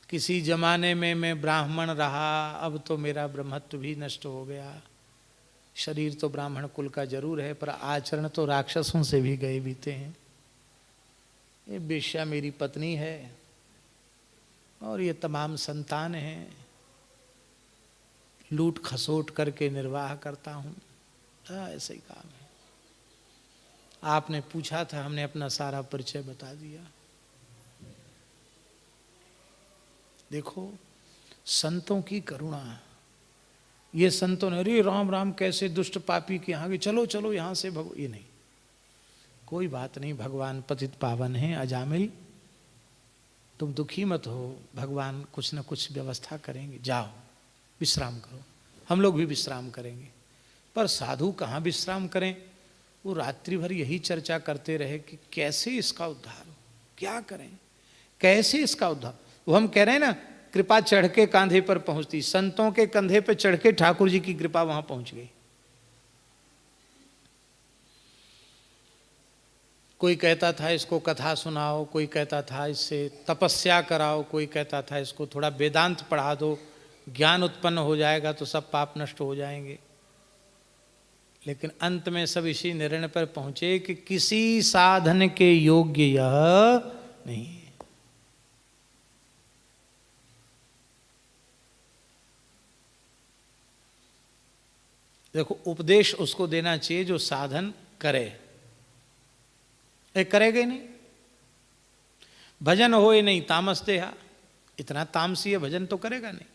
किसी जमाने में मैं ब्राह्मण रहा, अब तो मेरा ब्रह्मत्व भी नष्ट हो गया। शरीर तो ब्राह्मण कुल का जरूर है, पर आचरण तो राक्षसों से भी गए बीते हैं। ये वेश्या मेरी पत्नी है, और ये तमाम संतान हैं, लूट खसोट करके निर्वाह करता हूँ। ऐसा ही काम है। आपने पूछा था, हमने अपना सारा परिचय बता दिया। देखो संतों की करुणा। ये संतों ने अरे राम राम कैसे दुष्ट पापी के यहाँ गए, चलो चलो यहाँ से भगो, ये नहीं, कोई बात नहीं, भगवान पतित पावन है। अजामिल तुम दुखी मत हो, भगवान कुछ न कुछ व्यवस्था करेंगे, जाओ विश्राम करो, हम लोग भी विश्राम करेंगे। पर साधु कहाँ विश्राम करें, वो रात्रि भर यही चर्चा करते रहे कि कैसे इसका उद्धार हो, क्या करें, कैसे इसका उद्धार। वो हम कह रहे हैं ना, कृपा चढ़ के कांधे पर पहुंचती, संतों के कंधे पर चढ़ के ठाकुर जी की कृपा वहां पहुंच गई। कोई कहता था इसको कथा सुनाओ, कोई कहता था इससे तपस्या कराओ, कोई कहता था इसको थोड़ा वेदांत पढ़ा दो, ज्ञान उत्पन्न हो जाएगा तो सब पाप नष्ट हो जाएंगे। लेकिन अंत में सब इसी निर्णय पर पहुंचे कि किसी साधन के योग्य यह नहीं है। देखो उपदेश उसको देना चाहिए जो साधन करे, करेगा ही नहीं। भजन हो ही नहीं तामस देहा, इतना तामसी है भजन तो करेगा नहीं।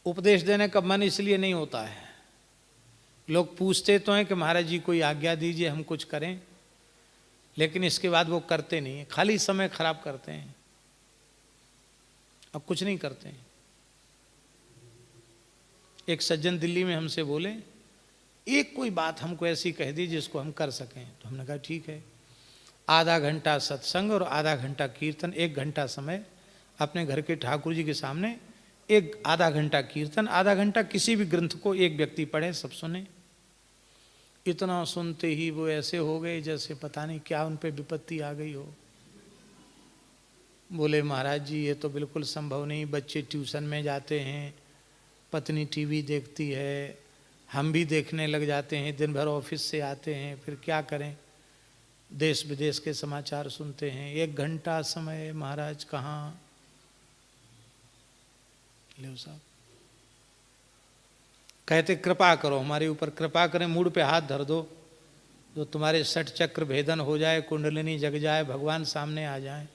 उपदेश देने का मन इसलिए नहीं होता है, लोग पूछते तो हैं कि महाराज जी कोई आज्ञा दीजिए हम कुछ करें, लेकिन इसके बाद वो करते नहीं है, खाली समय खराब करते हैं, अब कुछ नहीं करते हैं। एक सज्जन दिल्ली में हमसे बोले, एक कोई बात हमको ऐसी कह दी जिसको हम कर सकें। तो हमने कहा ठीक है, आधा घंटा सत्संग और आधा घंटा कीर्तन, 1 घंटा समय अपने घर के ठाकुर जी के सामने, आधा घंटा कीर्तन, आधा घंटा किसी भी ग्रंथ को एक व्यक्ति पढ़े, सब सुने। इतना सुनते ही वो ऐसे हो गए जैसे पता नहीं क्या उन पे विपत्ति आ गई हो। बोले महाराज जी ये तो बिल्कुल संभव नहीं, बच्चे ट्यूशन में जाते हैं, पत्नी टीवी देखती है, हम भी देखने लग जाते हैं, दिन भर ऑफिस से आते हैं, फिर क्या करें, देश विदेश के समाचार सुनते हैं, 1 घंटा समय महाराज कहाँ। ले साहब कहते कृपा करो, हमारे ऊपर कृपा करें, मूड पे हाथ धर दो, जो तुम्हारे 60 चक्र भेदन हो जाए, कुंडलिनी जग जाए, भगवान सामने आ जाए।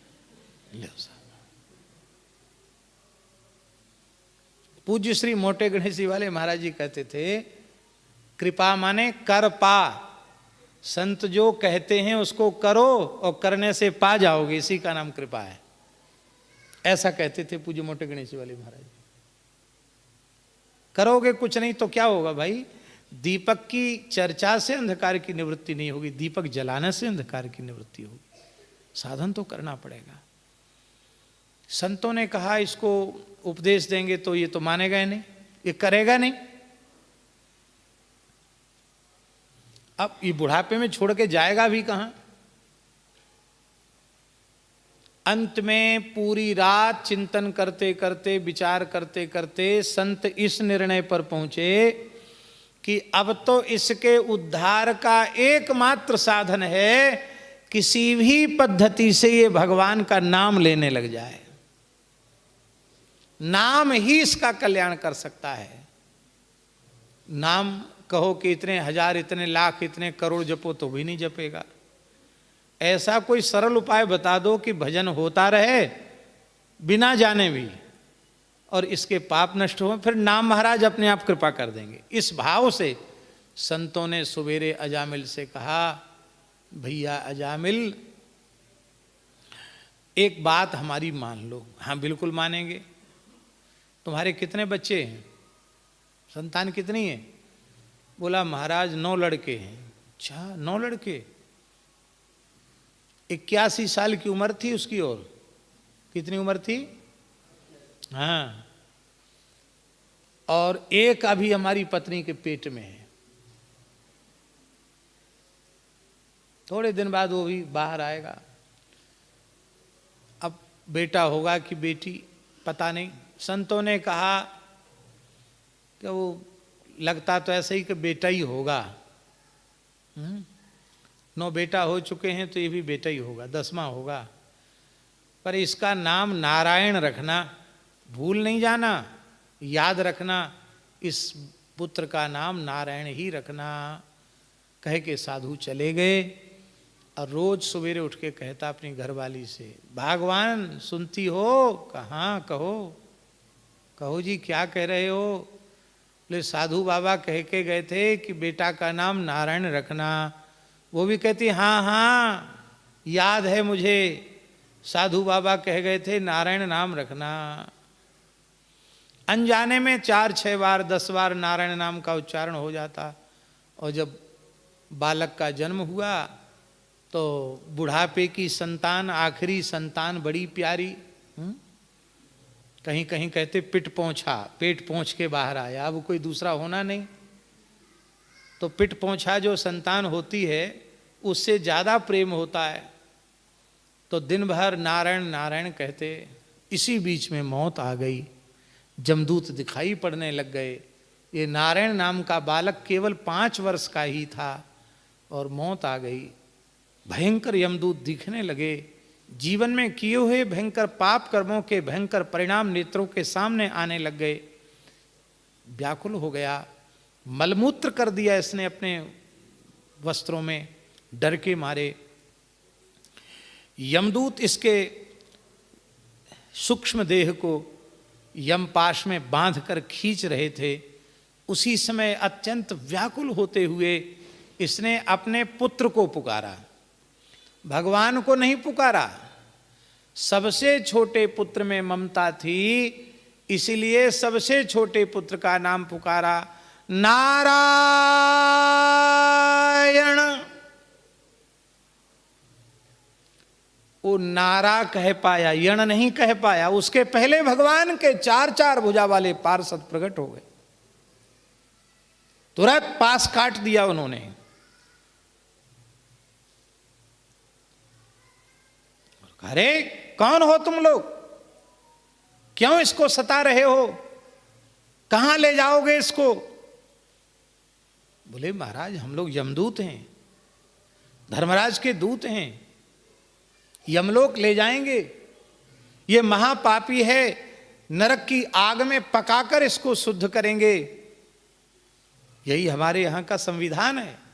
ले साहब पूज्य श्री मोटे गणेश जी वाले महाराज जी कहते थे, कृपा माने कर पा, संत जो कहते हैं उसको करो और करने से पा जाओगे, इसी का नाम कृपा है। ऐसा कहते थे पूज्य मोटे गणेश जी वाले महाराज। करोगे कुछ नहीं तो क्या होगा भाई, दीपक की चर्चा से अंधकार की निवृत्ति नहीं होगी, दीपक जलाने से अंधकार की निवृत्ति होगी। साधन तो करना पड़ेगा। संतों ने कहा इसको उपदेश देंगे तो ये तो मानेगा ही नहीं, ये करेगा नहीं। अब ये बुढ़ापे में छोड़ के जाएगा भी कहां। अंत में पूरी रात चिंतन करते करते, विचार करते करते संत इस निर्णय पर पहुंचे कि अब तो इसके उद्धार का एकमात्र साधन है, किसी भी पद्धति से ये भगवान का नाम लेने लग जाए। नाम ही इसका कल्याण कर सकता है। नाम कहो कि इतने हजार, इतने लाख, इतने करोड़ जपो तो भी नहीं जपेगा। ऐसा कोई सरल उपाय बता दो कि भजन होता रहे बिना जाने भी, और इसके पाप नष्ट हो, फिर नाम महाराज अपने आप कृपा कर देंगे। इस भाव से संतों ने सवेरे अजामिल से कहा, भैया अजामिल एक बात हमारी मान लो। हाँ बिल्कुल मानेंगे। तुम्हारे कितने बच्चे हैं, संतान कितनी है? बोला महाराज 9 लड़के हैं। अच्छा 9 लड़के, 81 साल की उम्र थी उसकी, और कितनी उम्र थी? हाँ, और एक अभी हमारी पत्नी के पेट में है। थोड़े दिन बाद वो भी बाहर आएगा। अब बेटा होगा कि बेटी पता नहीं। संतों ने कहा कि वो लगता तो ऐसे ही कि बेटा ही होगा, 9 बेटा हो चुके हैं तो ये भी बेटा ही होगा, 10वां होगा। पर इसका नाम नारायण रखना, भूल नहीं जाना, याद रखना, इस पुत्र का नाम नारायण ही रखना। कह के साधु चले गए और रोज सवेरे उठ के कहता अपनी घरवाली से, भगवान सुनती हो? कहाँ, कहो कहो जी, क्या कह रहे हो? बोले साधु बाबा कह के गए थे कि बेटा का नाम नारायण रखना। वो भी कहती हाँ हाँ याद है मुझे, साधु बाबा कह गए थे नारायण नाम रखना। अनजाने में 4-6 बार 10 बार नारायण नाम का उच्चारण हो जाता। और जब बालक का जन्म हुआ तो बुढ़ापे की संतान, आखिरी संतान बड़ी प्यारी, कहीं कहीं कहते पिट पहुंचा, पेट पहुंच के बाहर आया, अब कोई दूसरा होना नहीं। तो पिट पहुंचा जो संतान होती है उससे ज़्यादा प्रेम होता है। तो दिन भर नारायण नारायण कहते। इसी बीच में मौत आ गई, जमदूत दिखाई पड़ने लग गए। ये नारायण नाम का बालक केवल 5 वर्ष का ही था और मौत आ गई। भयंकर यमदूत दिखने लगे। जीवन में किए हुए भयंकर पाप कर्मों के भयंकर परिणाम नेत्रों के सामने आने लग गए। व्याकुल हो गया, मलमूत्र कर दिया इसने अपने वस्त्रों में, डर के मारे। यमदूत इसके सूक्ष्म देह को यमपाश में बांधकर खींच रहे थे। उसी समय अत्यंत व्याकुल होते हुए इसने अपने पुत्र को पुकारा, भगवान को नहीं पुकारा। सबसे छोटे पुत्र में ममता थी, इसलिए सबसे छोटे पुत्र का नाम पुकारा, नारायण। वो नारा कह पाया, यण नहीं कह पाया। उसके पहले भगवान के 4-4 भुजा वाले पार्षद प्रकट हो गए। तुरंत पास काट दिया उन्होंने। अरे कौन हो तुम लोग, क्यों इसको सता रहे हो, कहां ले जाओगे इसको? बोले महाराज हम लोग यमदूत हैं, धर्मराज के दूत हैं, यमलोक ले जाएंगे। ये महापापी है, नरक की आग में पकाकर इसको शुद्ध करेंगे। यही हमारे यहां का संविधान है।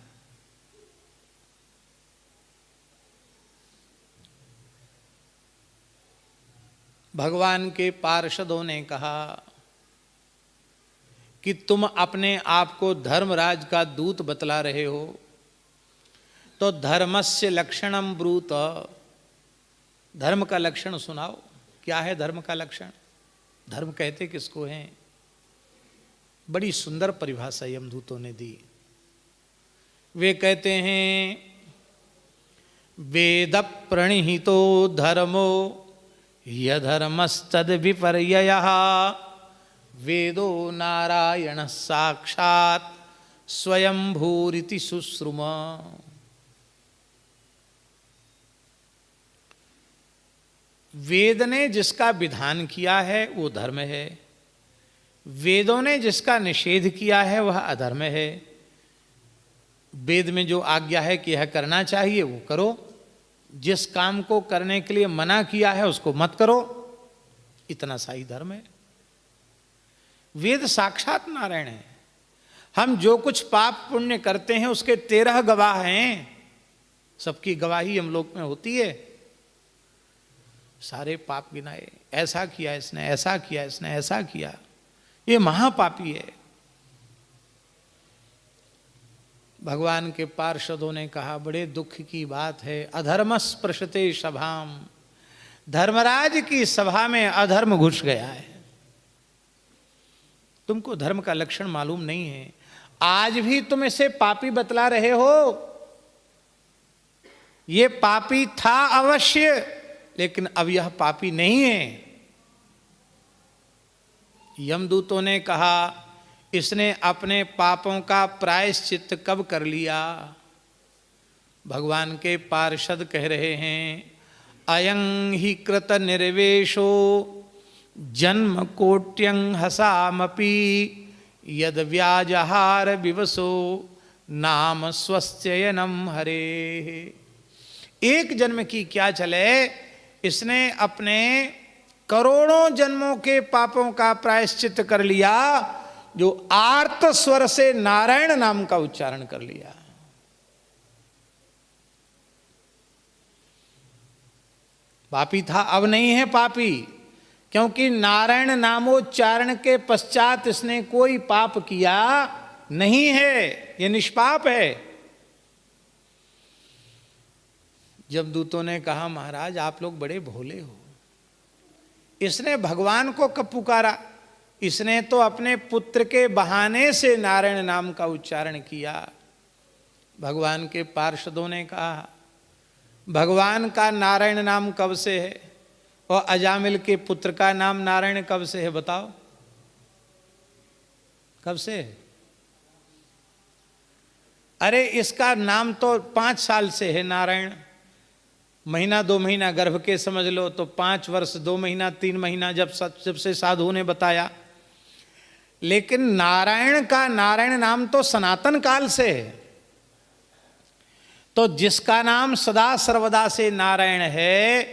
भगवान के पार्षदों ने कहा कि तुम अपने आप को धर्मराज का दूत बतला रहे हो, तो धर्मस्य लक्षणम ब्रूत, धर्म का लक्षण सुनाओ। क्या है धर्म का लक्षण? धर्म कहते किसको हैं? बड़ी सुंदर परिभाषा यमदूतों ने दी। वे कहते हैं वेद प्रणिहितो धर्मो यधर्मस्तद विपर्ययः वेदो नारायण साक्षात् स्वयंभूरिति शुश्रुम। वेद ने जिसका विधान किया है वो धर्म है, वेदों ने जिसका निषेध किया है वह अधर्म है। वेद में जो आज्ञा है कि यह करना चाहिए वो करो, जिस काम को करने के लिए मना किया है उसको मत करो, इतना सा ही धर्म है। वेद साक्षात नारायण है। हम जो कुछ पाप पुण्य करते हैं उसके 13 गवाह हैं, सबकी गवाही हम लोक में होती है। सारे पाप गिनाए, ऐसा किया इसने, ऐसा किया इसने, ऐसा किया, ये महापापी है। भगवान के पार्षदों ने कहा बड़े दुख की बात है, अधर्म स्पृशते सभाम, धर्मराज की सभा में अधर्म घुस गया है। तुमको धर्म का लक्षण मालूम नहीं है, आज भी तुम इसे पापी बतला रहे हो। ये पापी था अवश्य, लेकिन अब यह पापी नहीं है। यमदूतों ने कहा इसने अपने पापों का प्रायश्चित कब कर लिया? भगवान के पार्षद कह रहे हैं अयं हि कृत निर्वेशो जन्म कोट्यं हसामपि यद व्याजहार विवसो नाम स्वस्त्ययनम हरे। एक जन्म की क्या चले, इसने अपने करोड़ों जन्मों के पापों का प्रायश्चित कर लिया, जो आर्त स्वर से नारायण नाम का उच्चारण कर लिया। पापी था, अब नहीं है पापी, क्योंकि नारायण नामोच्चारण के पश्चात इसने कोई पाप किया नहीं है, यह निष्पाप है। जब दूतों ने कहा महाराज आप लोग बड़े भोले हो, इसने भगवान को कब पुकारा, इसने तो अपने पुत्र के बहाने से नारायण नाम का उच्चारण किया। भगवान के पार्षदों ने कहा भगवान का नारायण नाम कब से है और अजामिल के पुत्र का नाम नारायण कब से है, बताओ कब से है? अरे इसका नाम तो 5 साल से है नारायण, महीना 2 महीना गर्भ के समझ लो तो 5 वर्ष 2 महीना 3 महीना जब से साधु ने बताया। लेकिन नारायण का नारायण नाम तो सनातन काल से है। तो जिसका नाम सदा सर्वदा से नारायण है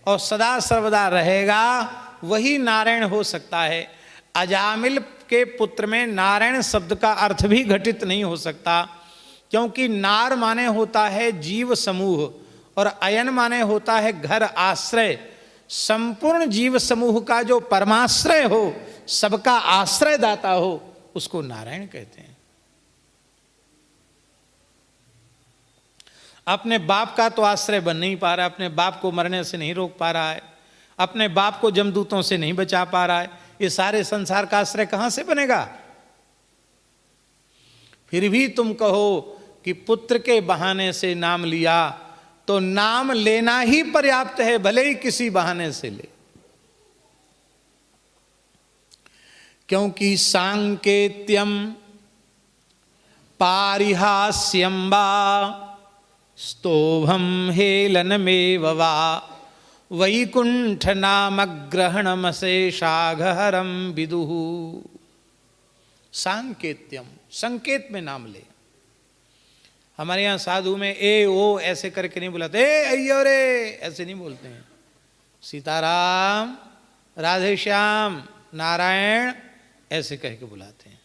और सदा सर्वदा रहेगा वही नारायण हो सकता है। अजामिल के पुत्र में नारायण शब्द का अर्थ भी घटित नहीं हो सकता, क्योंकि नार माने होता है जीव समूह और अयन माने होता है घर आश्रय। संपूर्ण जीव समूह का जो परमाश्रय हो, सबका आश्रय दाता हो, उसको नारायण कहते हैं। अपने बाप का तो आश्रय बन नहीं पा रहा, अपने बाप को मरने से नहीं रोक पा रहा है, अपने बाप को जमदूतों से नहीं बचा पा रहा है, ये सारे संसार का आश्रय कहां से बनेगा? फिर भी तुम कहो कि पुत्र के बहाने से नाम लिया, तो नाम लेना ही पर्याप्त है, भले ही किसी बहाने से ले। क्योंकि सांकेत्यम पारिहास्यम वा स्तोभम हेलनमेव वा वैकुंठ नाम ग्रहणमशेषाघहरम विदुः। सांकेत्यम, संकेत में नाम ले। हमारे यहाँ साधु में ए ओ ऐसे करके नहीं बुलाते, ए अयो रे ऐसे नहीं बोलते हैं। सीताराम, राधे श्याम, नारायण ऐसे कह के बुलाते हैं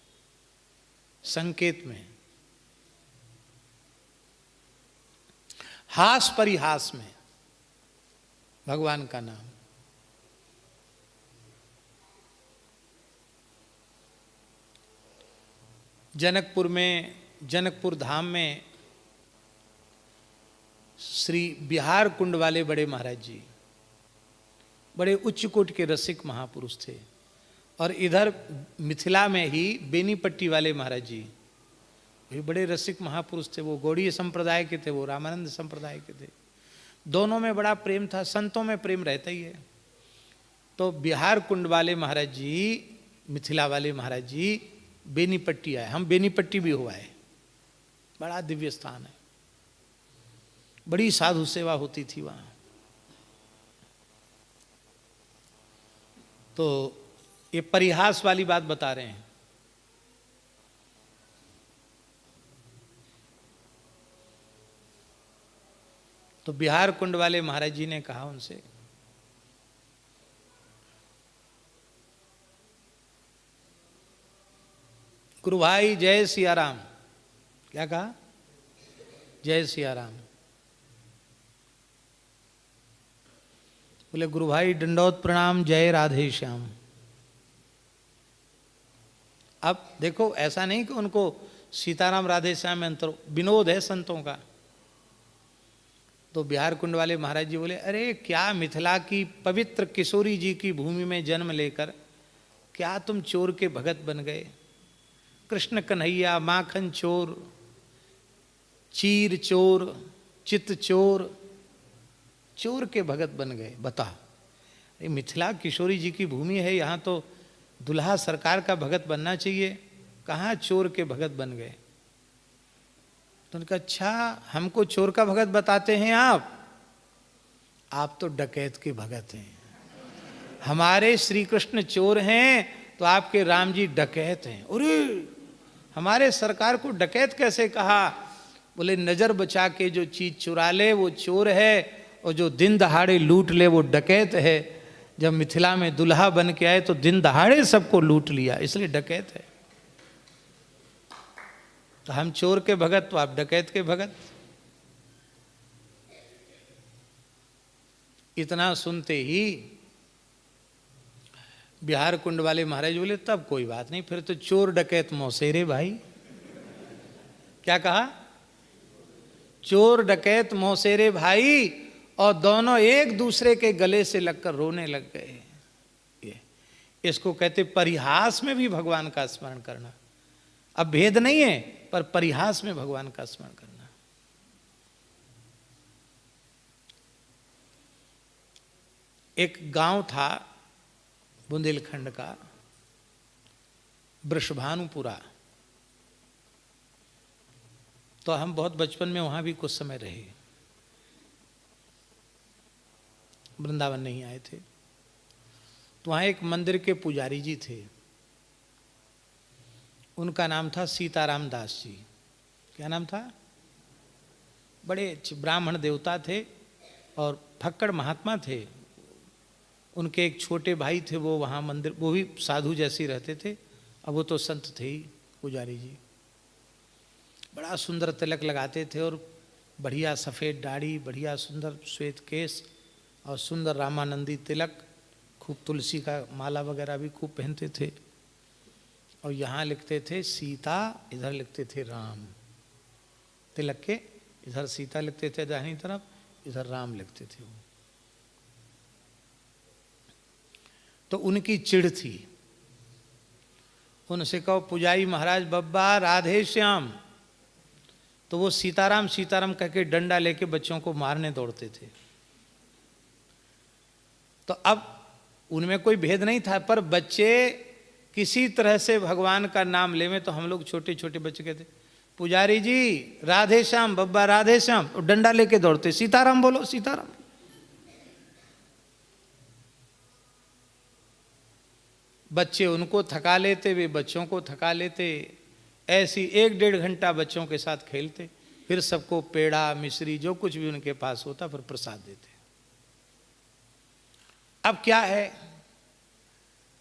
संकेत में। हास परिहास में भगवान का नाम। जनकपुर में, जनकपुर धाम में श्री बिहार कुंड वाले बड़े महाराज जी बड़े उच्च कोटि के रसिक महापुरुष थे। और इधर मिथिला में ही बेनीपट्टी वाले महाराज जी भी बड़े रसिक महापुरुष थे। वो गौड़ीय संप्रदाय के थे, वो रामानंद संप्रदाय के थे। दोनों में बड़ा प्रेम था, संतों में प्रेम रहता ही है। तो बिहार कुंड वाले महाराज जी, मिथिला वाले महाराज जी बेनीपट्टी आए। हम बेनीपट्टी भी हुआ है, बड़ा दिव्य स्थान है, बड़ी साधु सेवा होती थी वहाँ। तो ये परिहास वाली बात बता रहे हैं। तो बिहार कुंड वाले महाराज जी ने कहा उनसे, गुरु भाई जय सिया राम। क्या कहा? जय सिया राम। बोले गुरु भाई दंडौत प्रणाम, जय राधे श्याम। अब देखो ऐसा नहीं कि उनको सीताराम राधे श्याम में अंतर, विनोद है संतों का। तो बिहार कुंड वाले महाराज जी बोले, अरे क्या मिथिला की पवित्र किशोरी जी की भूमि में जन्म लेकर क्या तुम चोर के भगत बन गए? कृष्ण कन्हैया, माखन चोर, चीर चोर, चित चोर, चोर के भगत बन गए। बता, ये मिथिला किशोरी जी की भूमि है, यहाँ तो दुल्हा सरकार का भगत बनना चाहिए, कहाँ चोर के भगत बन गए? तो उनका, अच्छा हमको चोर का भगत बताते हैं आप तो डकैत के भगत हैं। हमारे श्री कृष्ण चोर हैं तो आपके राम जी डकैत हैं। अरे हमारे सरकार को डकैत कैसे कहा? बोले नजर बचा के जो चीज चुरा ले वो चोर है, और जो दिन दहाड़े लूट ले वो डकैत है। जब मिथिला में दुल्हा बन के आए तो दिन दहाड़े सबको लूट लिया, इसलिए डकैत है। तो हम चोर के भगत तो आप डकैत के भगत। इतना सुनते ही बिहार कुंड वाले महाराज बोले तब कोई बात नहीं, फिर तो चोर डकैत मौसेरे भाई। क्या कहा? चोर डकैत मौसेरे भाई, और दोनों एक दूसरे के गले से लगकर रोने लग गए। ये इसको कहते परिहास में भी भगवान का स्मरण करना। अब भेद नहीं है, पर परिहास में भगवान का स्मरण करना। एक गांव था बुंदेलखंड का, वृषभानुपुरा। तो हम बहुत बचपन में वहां भी कुछ समय रहे, वृंदावन नहीं आए थे। तो वहाँ एक मंदिर के पुजारी जी थे, उनका नाम था सीताराम दास जी। क्या नाम था? बड़े ब्राह्मण देवता थे और फक्कड़ महात्मा थे। उनके एक छोटे भाई थे, वो वहाँ मंदिर, वो भी साधु जैसे रहते थे। अब वो तो संत थे ही, पुजारी जी। बड़ा सुंदर तिलक लगाते थे और बढ़िया सफ़ेद दाढ़ी, बढ़िया सुंदर श्वेत केस और सुंदर रामानंदी तिलक, खूब तुलसी का माला वगैरह भी खूब पहनते थे। और यहाँ लिखते थे सीता, इधर लिखते थे राम। तिलक के इधर सीता लिखते थे दाहिनी तरफ, इधर राम लिखते थे वो। तो उनकी चिढ़ थी। उनसे कहो पुजारी महाराज बब्बा राधे श्याम, तो वो सीताराम सीताराम कह के डंडा लेके बच्चों को मारने दौड़ते थे। तो अब उनमें कोई भेद नहीं था, पर बच्चे किसी तरह से भगवान का नाम लेवे तो हम लोग छोटे छोटे बच्चे कहते पुजारी जी राधे श्याम, बब्बा राधे श्याम, और डंडा लेके दौड़ते सीताराम बोलो सीताराम। बच्चे उनको थका लेते, वे बच्चों को थका लेते। ऐसी 1-1.5 घंटा बच्चों के साथ खेलते, फिर सबको पेड़ा मिश्री जो कुछ भी उनके पास होता फिर प्रसाद देते। अब क्या है,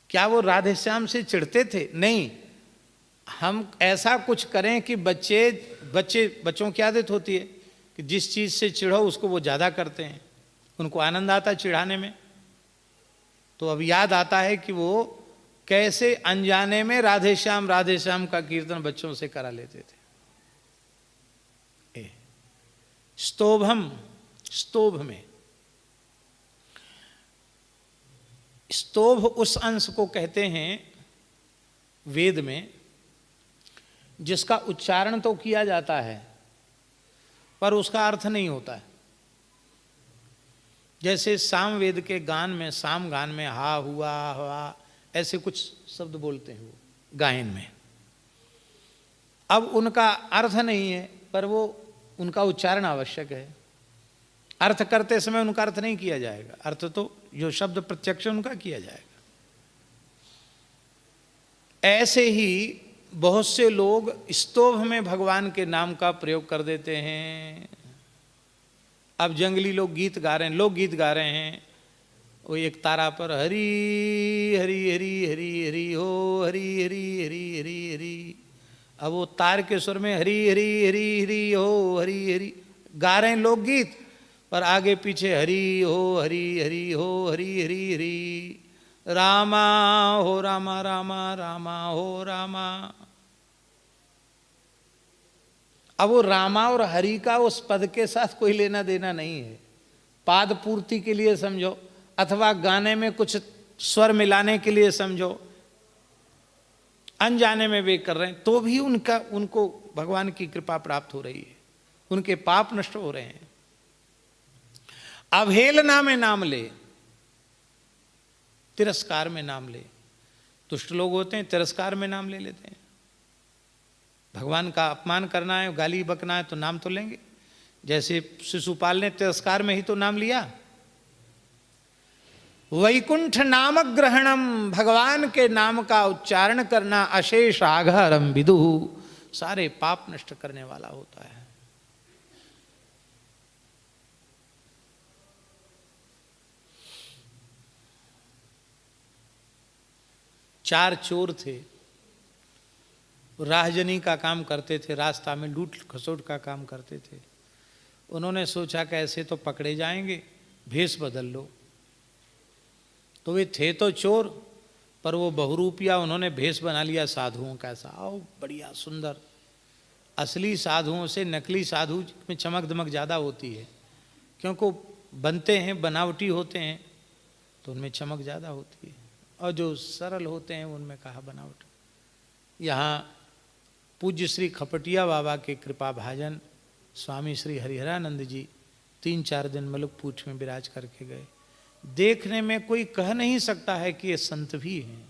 क्या वो राधे श्याम से चिढ़ते थे? नहीं, हम ऐसा कुछ करें कि बच्चों की आदत होती है कि जिस चीज़ से चिढ़ो उसको वो ज़्यादा करते हैं, उनको आनंद आता है चिढ़ाने में। तो अब याद आता है कि वो कैसे अनजाने में राधे श्याम का कीर्तन बच्चों से करा लेते थे। स्तोभम, स्तोभ में, स्तोभ उस अंश को कहते हैं वेद में जिसका उच्चारण तो किया जाता है पर उसका अर्थ नहीं होता है। जैसे सामवेद के गान में, साम गान में हा हुआ हुआ ऐसे कुछ शब्द बोलते हैं वो गायन में। अब उनका अर्थ नहीं है पर वो उनका उच्चारण आवश्यक है। अर्थ करते समय उनका अर्थ नहीं किया जाएगा, अर्थ तो जो शब्द प्रत्यक्ष उनका किया जाएगा। ऐसे ही बहुत से लोग स्तोभ में भगवान के नाम का प्रयोग कर देते हैं। अब जंगली लोग गीत गा रहे हैं, लोग गीत गा रहे हैं, वो एक तारा पर हरी हरी हरी हरी हरी हो हरी हरी हरी हरी हरी। अब वो तार के स्वर में हरी हरी हरी हरी हो हरी हरी गा रहे हैं लोकगीत, पर आगे पीछे हरी हो हरी हरी हो हरी हरी हरी, रामा हो रामा रामा रामा हो रामा। अब वो रामा और हरि का उस पद के साथ कोई लेना देना नहीं है। पाद पूर्ति के लिए समझो अथवा गाने में कुछ स्वर मिलाने के लिए समझो, अनजाने में वे कर रहे हैं तो भी उनको भगवान की कृपा प्राप्त हो रही है, उनके पाप नष्ट हो रहे हैं। अवहेलना में नाम ले, तिरस्कार में नाम ले। दुष्ट लोग होते हैं तिरस्कार में नाम ले लेते हैं। भगवान का अपमान करना है, गाली बकना है तो नाम तो लेंगे। जैसे शिशुपाल ने तिरस्कार में ही तो नाम लिया। वैकुंठ नाम ग्रहणम, भगवान के नाम का उच्चारण करना, अशेष आघारम विदु, सारे पाप नष्ट करने वाला होता है। चार चोर थे, राहजनी का काम करते थे, रास्ता में लूट खसोट का काम करते थे। उन्होंने सोचा कि ऐसे तो पकड़े जाएंगे, भेष बदल लो। तो वे थे तो चोर, पर वो बहुरूपिया उन्होंने भेष बना लिया साधुओं का। ऐसा आओ बढ़िया सुंदर, असली साधुओं से नकली साधु में चमक दमक ज़्यादा होती है, क्योंकि बनते हैं बनावटी होते हैं तो उनमें चमक ज़्यादा होती है, और जो सरल होते हैं उनमें कहाँ बनावट। यहाँ पूज्य श्री खपटिया बाबा के कृपा भाजन स्वामी श्री हरिहरानंद जी 3-4 दिन मलुकपूछ में विराज करके गए। देखने में कोई कह नहीं सकता है कि ये संत भी हैं।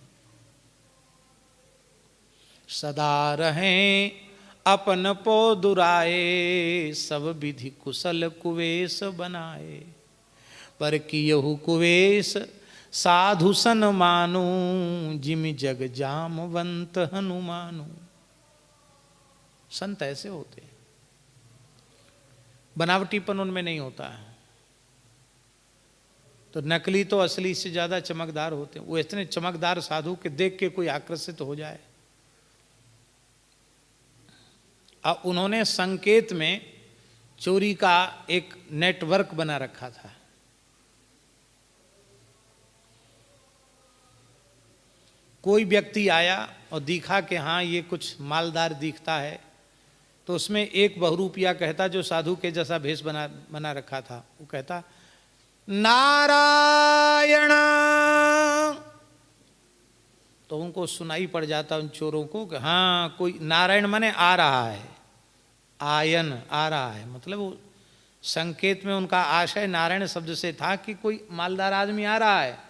सदा रहें अपन पो दुराए, सब विधि कुशल कुवेश बनाए। पर कियहु कुवेश साधु सन मानू, जिमि जग जामवंत हनुमानु। संत ऐसे होते हैं, बनावटीपन उनमें नहीं होता है। तो नकली तो असली से ज्यादा चमकदार होते हैं। वो इतने चमकदार साधु के देख के कोई आकर्षित हो जाए। अब उन्होंने संकेत में चोरी का एक नेटवर्क बना रखा था। कोई व्यक्ति आया और दिखा कि हाँ ये कुछ मालदार दिखता है, तो उसमें एक बहुरूपिया कहता, जो साधु के जैसा भेष बना रखा था, वो कहता नारायण। तो उनको सुनाई पड़ जाता उन चोरों को कि हाँ कोई नारायण माने आ रहा है, आयन आ रहा है, मतलब वो संकेत में उनका आशय नारायण शब्द से था कि कोई मालदार आदमी आ रहा है।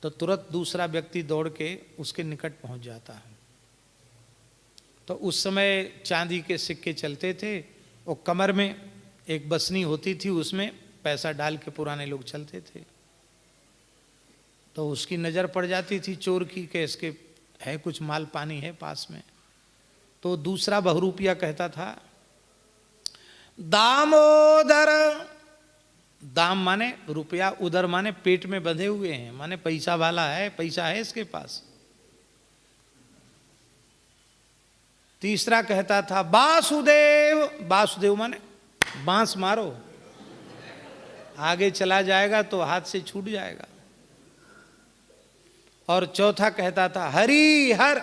तो तुरंत दूसरा व्यक्ति दौड़ के उसके निकट पहुंच जाता है। तो उस समय चांदी के सिक्के चलते थे, और कमर में एक बसनी होती थी, उसमें पैसा डाल के पुराने लोग चलते थे। तो उसकी नज़र पड़ जाती थी चोर की कि इसके है कुछ माल पानी है पास में। तो दूसरा बहुरूपिया कहता था दामोदर। दाम माने रुपया, उदर माने पेट में बंधे हुए हैं, माने पैसा वाला है, पैसा है इसके पास। तीसरा कहता था वासुदेव। वासुदेव माने बांस मारो, आगे चला जाएगा तो हाथ से छूट जाएगा। और चौथा कहता था हरि हर।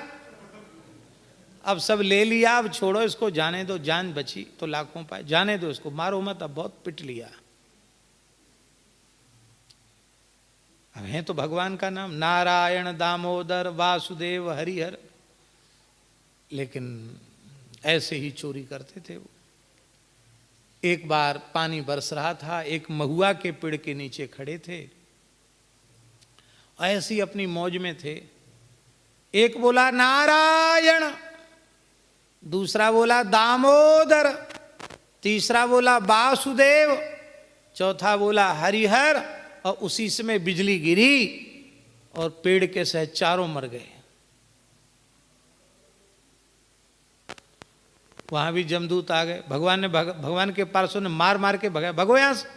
अब सब ले लिया, अब छोड़ो इसको, जाने दो, जान बची तो लाखों पाए, जाने दो इसको, मारो मत, अब बहुत पिट लिया। अब है तो भगवान का नाम, नारायण, दामोदर, वासुदेव, हरिहर, लेकिन ऐसे ही चोरी करते थे वो। एक बार पानी बरस रहा था, एक महुआ के पेड़ के नीचे खड़े थे, ऐसी अपनी मौज में थे। एक बोला नारायण, दूसरा बोला दामोदर, तीसरा बोला वासुदेव, चौथा बोला हरिहर, और उसी समय बिजली गिरी और पेड़ के सह चारों मर गए। वहां भी जमदूत आ गए। भगवान के पार्षदों ने मार मार के भगाया, भगो यहां से।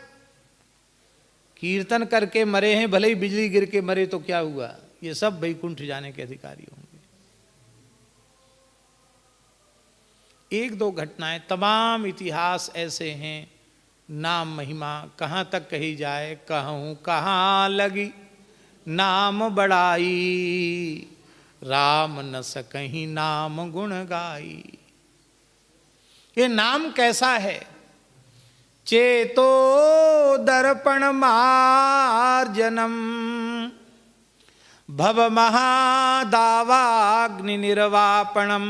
कीर्तन करके मरे हैं, भले ही बिजली गिर के मरे तो क्या हुआ, ये सब वैकुंठ जाने के अधिकारी होंगे। एक दो घटनाएं, तमाम इतिहास ऐसे हैं, नाम महिमा कहाँ तक कही जाए, कहूँ कहाँ लगी नाम बड़ाई, राम न सकहीं नाम गुण गाई। ये नाम कैसा है, चेतो दर्पण मार्जनम, भव महादावाग्नि निर्वापणम,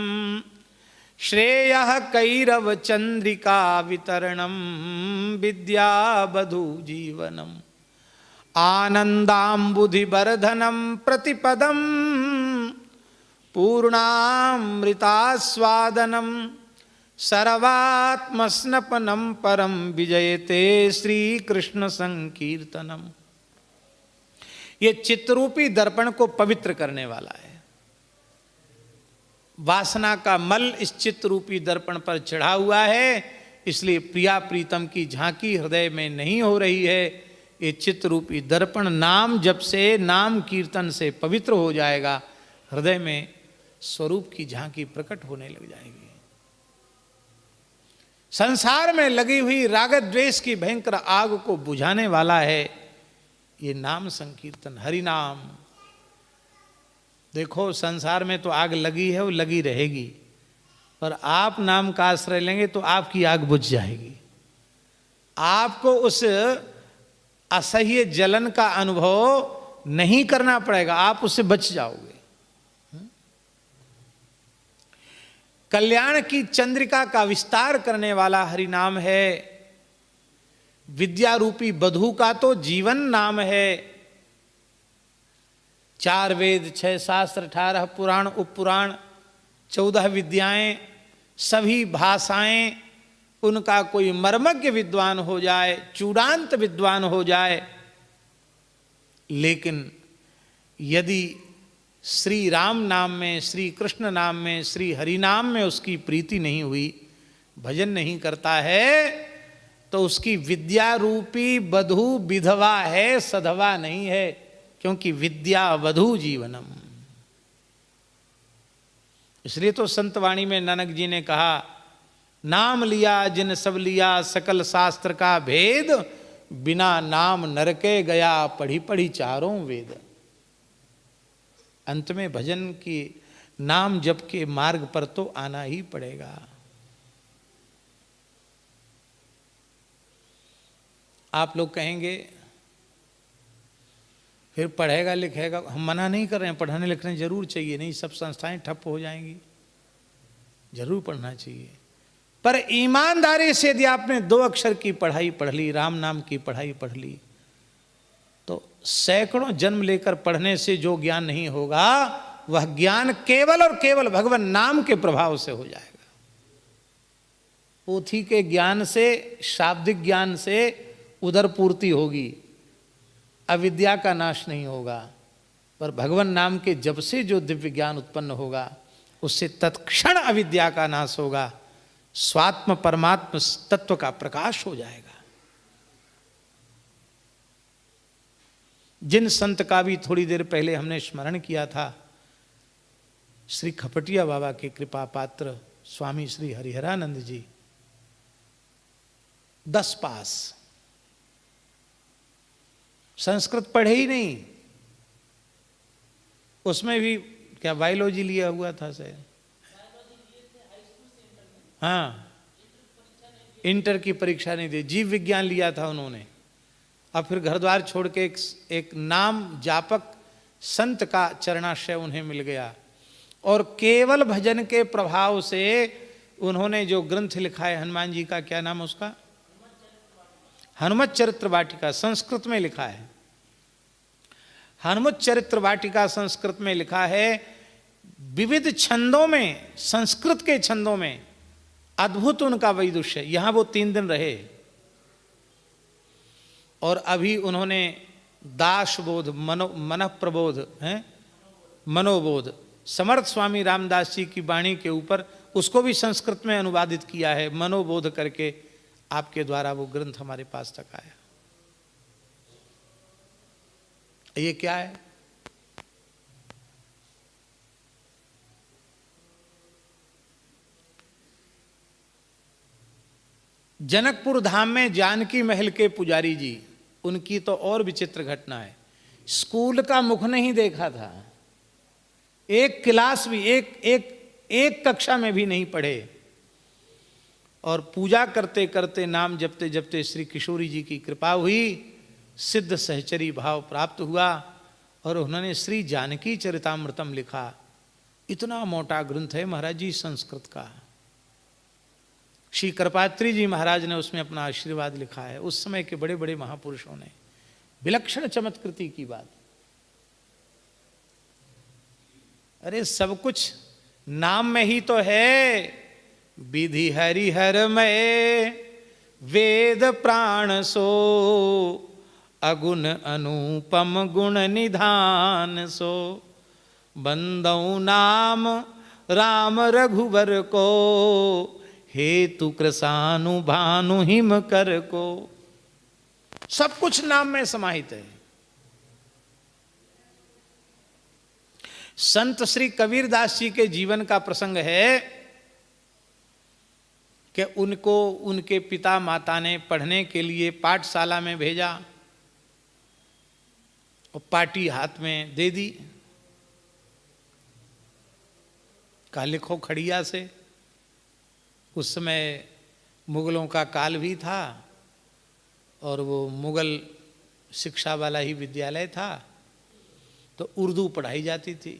श्रेयः कैरव चंद्रिका वितरणम, विद्या बधू जीवनम, आनंदाम्बुधि वर्धनम प्रतिपदम, पूर्णामृतास्वादनम, सर्वात्मस्नपनम परम विजयते श्री कृष्ण संकीर्तनम। ये चित्तरूपी दर्पण को पवित्र करने वाला है। वासना का मल इस चित्त रूपी दर्पण पर चढ़ा हुआ है, इसलिए प्रिया प्रीतम की झांकी हृदय में नहीं हो रही है। ये चित्त रूपी दर्पण नाम जप से, नाम कीर्तन से पवित्र हो जाएगा, हृदय में स्वरूप की झांकी प्रकट होने लग जाएगी। संसार में लगी हुई राग द्वेष की भयंकर आग को बुझाने वाला है ये नाम संकीर्तन, हरि नाम। देखो संसार में तो आग लगी है, वो लगी रहेगी, पर आप नाम का आश्रय लेंगे तो आपकी आग बुझ जाएगी। आपको उस असह्य जलन का अनुभव नहीं करना पड़ेगा, आप उससे बच जाओगे। कल्याण की चंद्रिका का विस्तार करने वाला हरि नाम है। विद्या रूपी बधू का तो जीवन नाम है। 4 वेद, 6 शास्त्र, 18 पुराण, उपपुराण, 14 विद्याएं, सभी भाषाएं, उनका कोई मर्मज्ञ विद्वान हो जाए, चूड़ांत विद्वान हो जाए, लेकिन यदि श्री राम नाम में, श्री कृष्ण नाम में, श्री हरि नाम में उसकी प्रीति नहीं हुई, भजन नहीं करता है, तो उसकी विद्या रूपी बधू विधवा है, सधवा नहीं है, क्योंकि विद्या वधू जीवनम। इसलिए तो संतवाणी में नानक जी ने कहा, नाम लिया जिन सब लिया सकल शास्त्र का भेद, बिना नाम नरके गया पढ़ी पढ़ी चारों वेद। अंत में भजन की नाम जप के मार्ग पर तो आना ही पड़ेगा। आप लोग कहेंगे फिर पढ़ेगा लिखेगा, हम मना नहीं कर रहे हैं, पढ़ने लिखने जरूर चाहिए, नहीं सब संस्थाएं ठप हो जाएंगी, जरूर पढ़ना चाहिए। पर ईमानदारी से यदि आपने 2 अक्षर की पढ़ाई पढ़ ली, राम नाम की पढ़ाई पढ़ ली, तो सैकड़ों जन्म लेकर पढ़ने से जो ज्ञान नहीं होगा, वह ज्ञान केवल और केवल भगवान नाम के प्रभाव से हो जाएगा। पोथी के ज्ञान से, शाब्दिक ज्ञान से उदर पूर्ति होगी, अविद्या का नाश नहीं होगा, पर भगवान नाम के जब से जो दिव्य ज्ञान उत्पन्न होगा, उससे तत्क्षण अविद्या का नाश होगा, स्वात्म परमात्म तत्व का प्रकाश हो जाएगा। जिन संत का भी थोड़ी देर पहले हमने स्मरण किया था, श्री खपटिया बाबा के कृपा पात्र स्वामी श्री हरिहरानंद जी, 10 पास, संस्कृत पढ़े ही नहीं, उसमें भी क्या बायोलॉजी लिया हुआ था सर? हाँ, इंटर की परीक्षा नहीं दी, जीव विज्ञान लिया था उन्होंने। अब फिर घर द्वार छोड़ के एक नाम जापक संत का चरणाश्रय उन्हें मिल गया, और केवल भजन के प्रभाव से उन्होंने जो ग्रंथ लिखा है, हनुमान जी का क्या नाम उसका, हनुमत चरित्र वाटिका, संस्कृत में लिखा है। हनुमत चरित्र वाटिका संस्कृत में लिखा है, विविध छंदों में, संस्कृत के छंदों में अद्भुत उनका वैदुष्य। यहां वो 3 दिन रहे, और अभी उन्होंने दासबोध, मन प्रबोध है, मनोबोध, समर्थ स्वामी रामदास जी की वाणी के ऊपर, उसको भी संस्कृत में अनुवादित किया है, मनोबोध करके आपके द्वारा वो ग्रंथ हमारे पास तक आया। ये क्या है? जनकपुर धाम में जानकी महल के पुजारी जी, उनकी तो और विचित्र घटना है। स्कूल का मुख नहीं देखा था, एक क्लास भी, एक कक्षा में भी नहीं पढ़े, और पूजा करते करते, नाम जपते जपते श्री किशोरी जी की कृपा हुई, सिद्ध सहचरी भाव प्राप्त हुआ, और उन्होंने श्री जानकी चरितामृतम लिखा। इतना मोटा ग्रंथ है महाराज जी संस्कृत का। श्री कृपात्री जी महाराज ने उसमें अपना आशीर्वाद लिखा है। उस समय के बड़े बड़े महापुरुषों ने, विलक्षण चमत्कृति की बात। अरे सब कुछ नाम में ही तो है। विधि हरिहरमय वेद प्राण सो, अगुण अनुपम गुण निधान सो, बंदौ नाम राम रघुवर को, हेतु कृसानु भानु हिम कर को। सब कुछ नाम में समाहित है। संत श्री कबीरदास जी के जीवन का प्रसंग है कि उनको उनके पिता माता ने पढ़ने के लिए पाठशाला में भेजा और पाटी हाथ में दे दी, कहा लिखो खड़िया से। उस समय मुगलों का काल भी था और वो मुगल शिक्षा वाला ही विद्यालय था, तो उर्दू पढ़ाई जाती थी।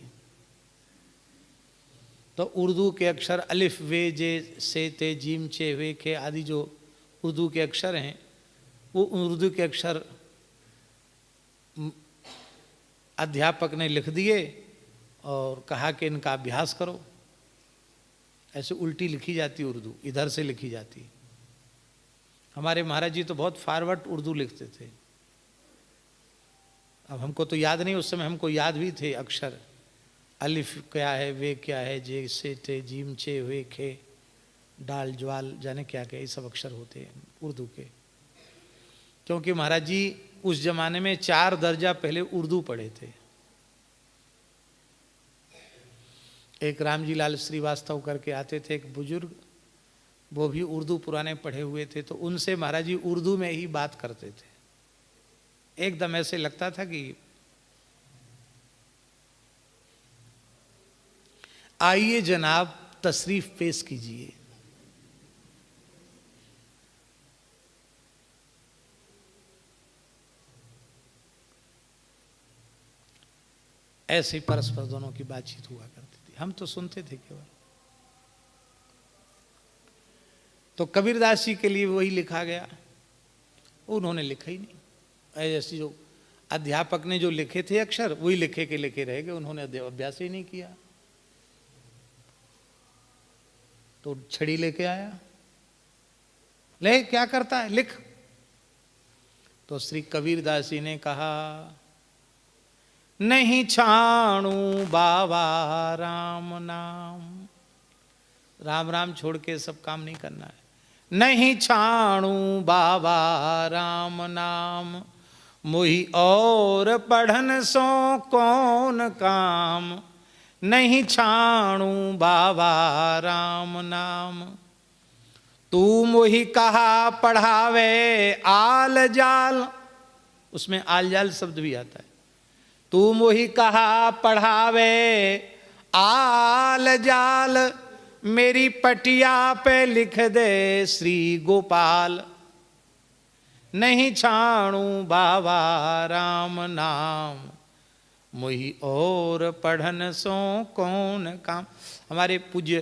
तो उर्दू के अक्षर अलिफ वे जे से ते जीम चे वे खे आदि जो उर्दू के अक्षर हैं, वो उर्दू के अक्षर अध्यापक ने लिख दिए और कहा कि इनका अभ्यास करो। ऐसे उल्टी लिखी जाती उर्दू, इधर से लिखी जाती। हमारे महाराज जी तो बहुत फॉरवर्ड उर्दू लिखते थे। अब हमको तो याद नहीं, उस समय हमको याद भी थे अक्षर। अलिफ क्या है, वे क्या है, जे से थे जीम चे वे खे डाल ज्वाल जाने क्या क्या, ये सब अक्षर होते हैं उर्दू के। क्योंकि महाराज जी उस जमाने में 4 दर्जा पहले उर्दू पढ़े थे। एक रामजी लाल श्रीवास्तव करके आते थे, एक बुजुर्ग, वो भी उर्दू पुराने पढ़े हुए थे। तो उनसे महाराज जी उर्दू में ही बात करते थे। एकदम ऐसे लगता था कि आइए जनाब तशरीफ पेश कीजिए। ऐसे परस्पर दोनों की बातचीत हुआ करती थी, हम तो सुनते थे केवल। तो कबीरदास जी के लिए वही लिखा गया, उन्होंने लिखा ही नहीं। ऐसे जो अध्यापक ने जो लिखे थे अक्षर, वही लिखे के लिखे रह गए, उन्होंने अभ्यास ही नहीं किया। तो छड़ी लेके आया, ले क्या करता है, लिख। तो श्री कबीरदास जी ने कहा, नहीं छाणू बाबा राम नाम। राम राम छोड़ के सब काम नहीं करना है। नहीं छाणू बाबा राम नाम, मुही और पढ़न सो कौन काम। नहीं छाणू बाबा राम नाम, तू मुही कहा पढ़ावे आल जाल। उसमें आल जाल शब्द भी आता है। तू मुही कहा पढ़ावे आल जाल, मेरी पटिया पे लिख दे श्री गोपाल। नहीं छाणू बाबा राम नाम, मुही और पढ़न सो कौन काम। हमारे पूज्य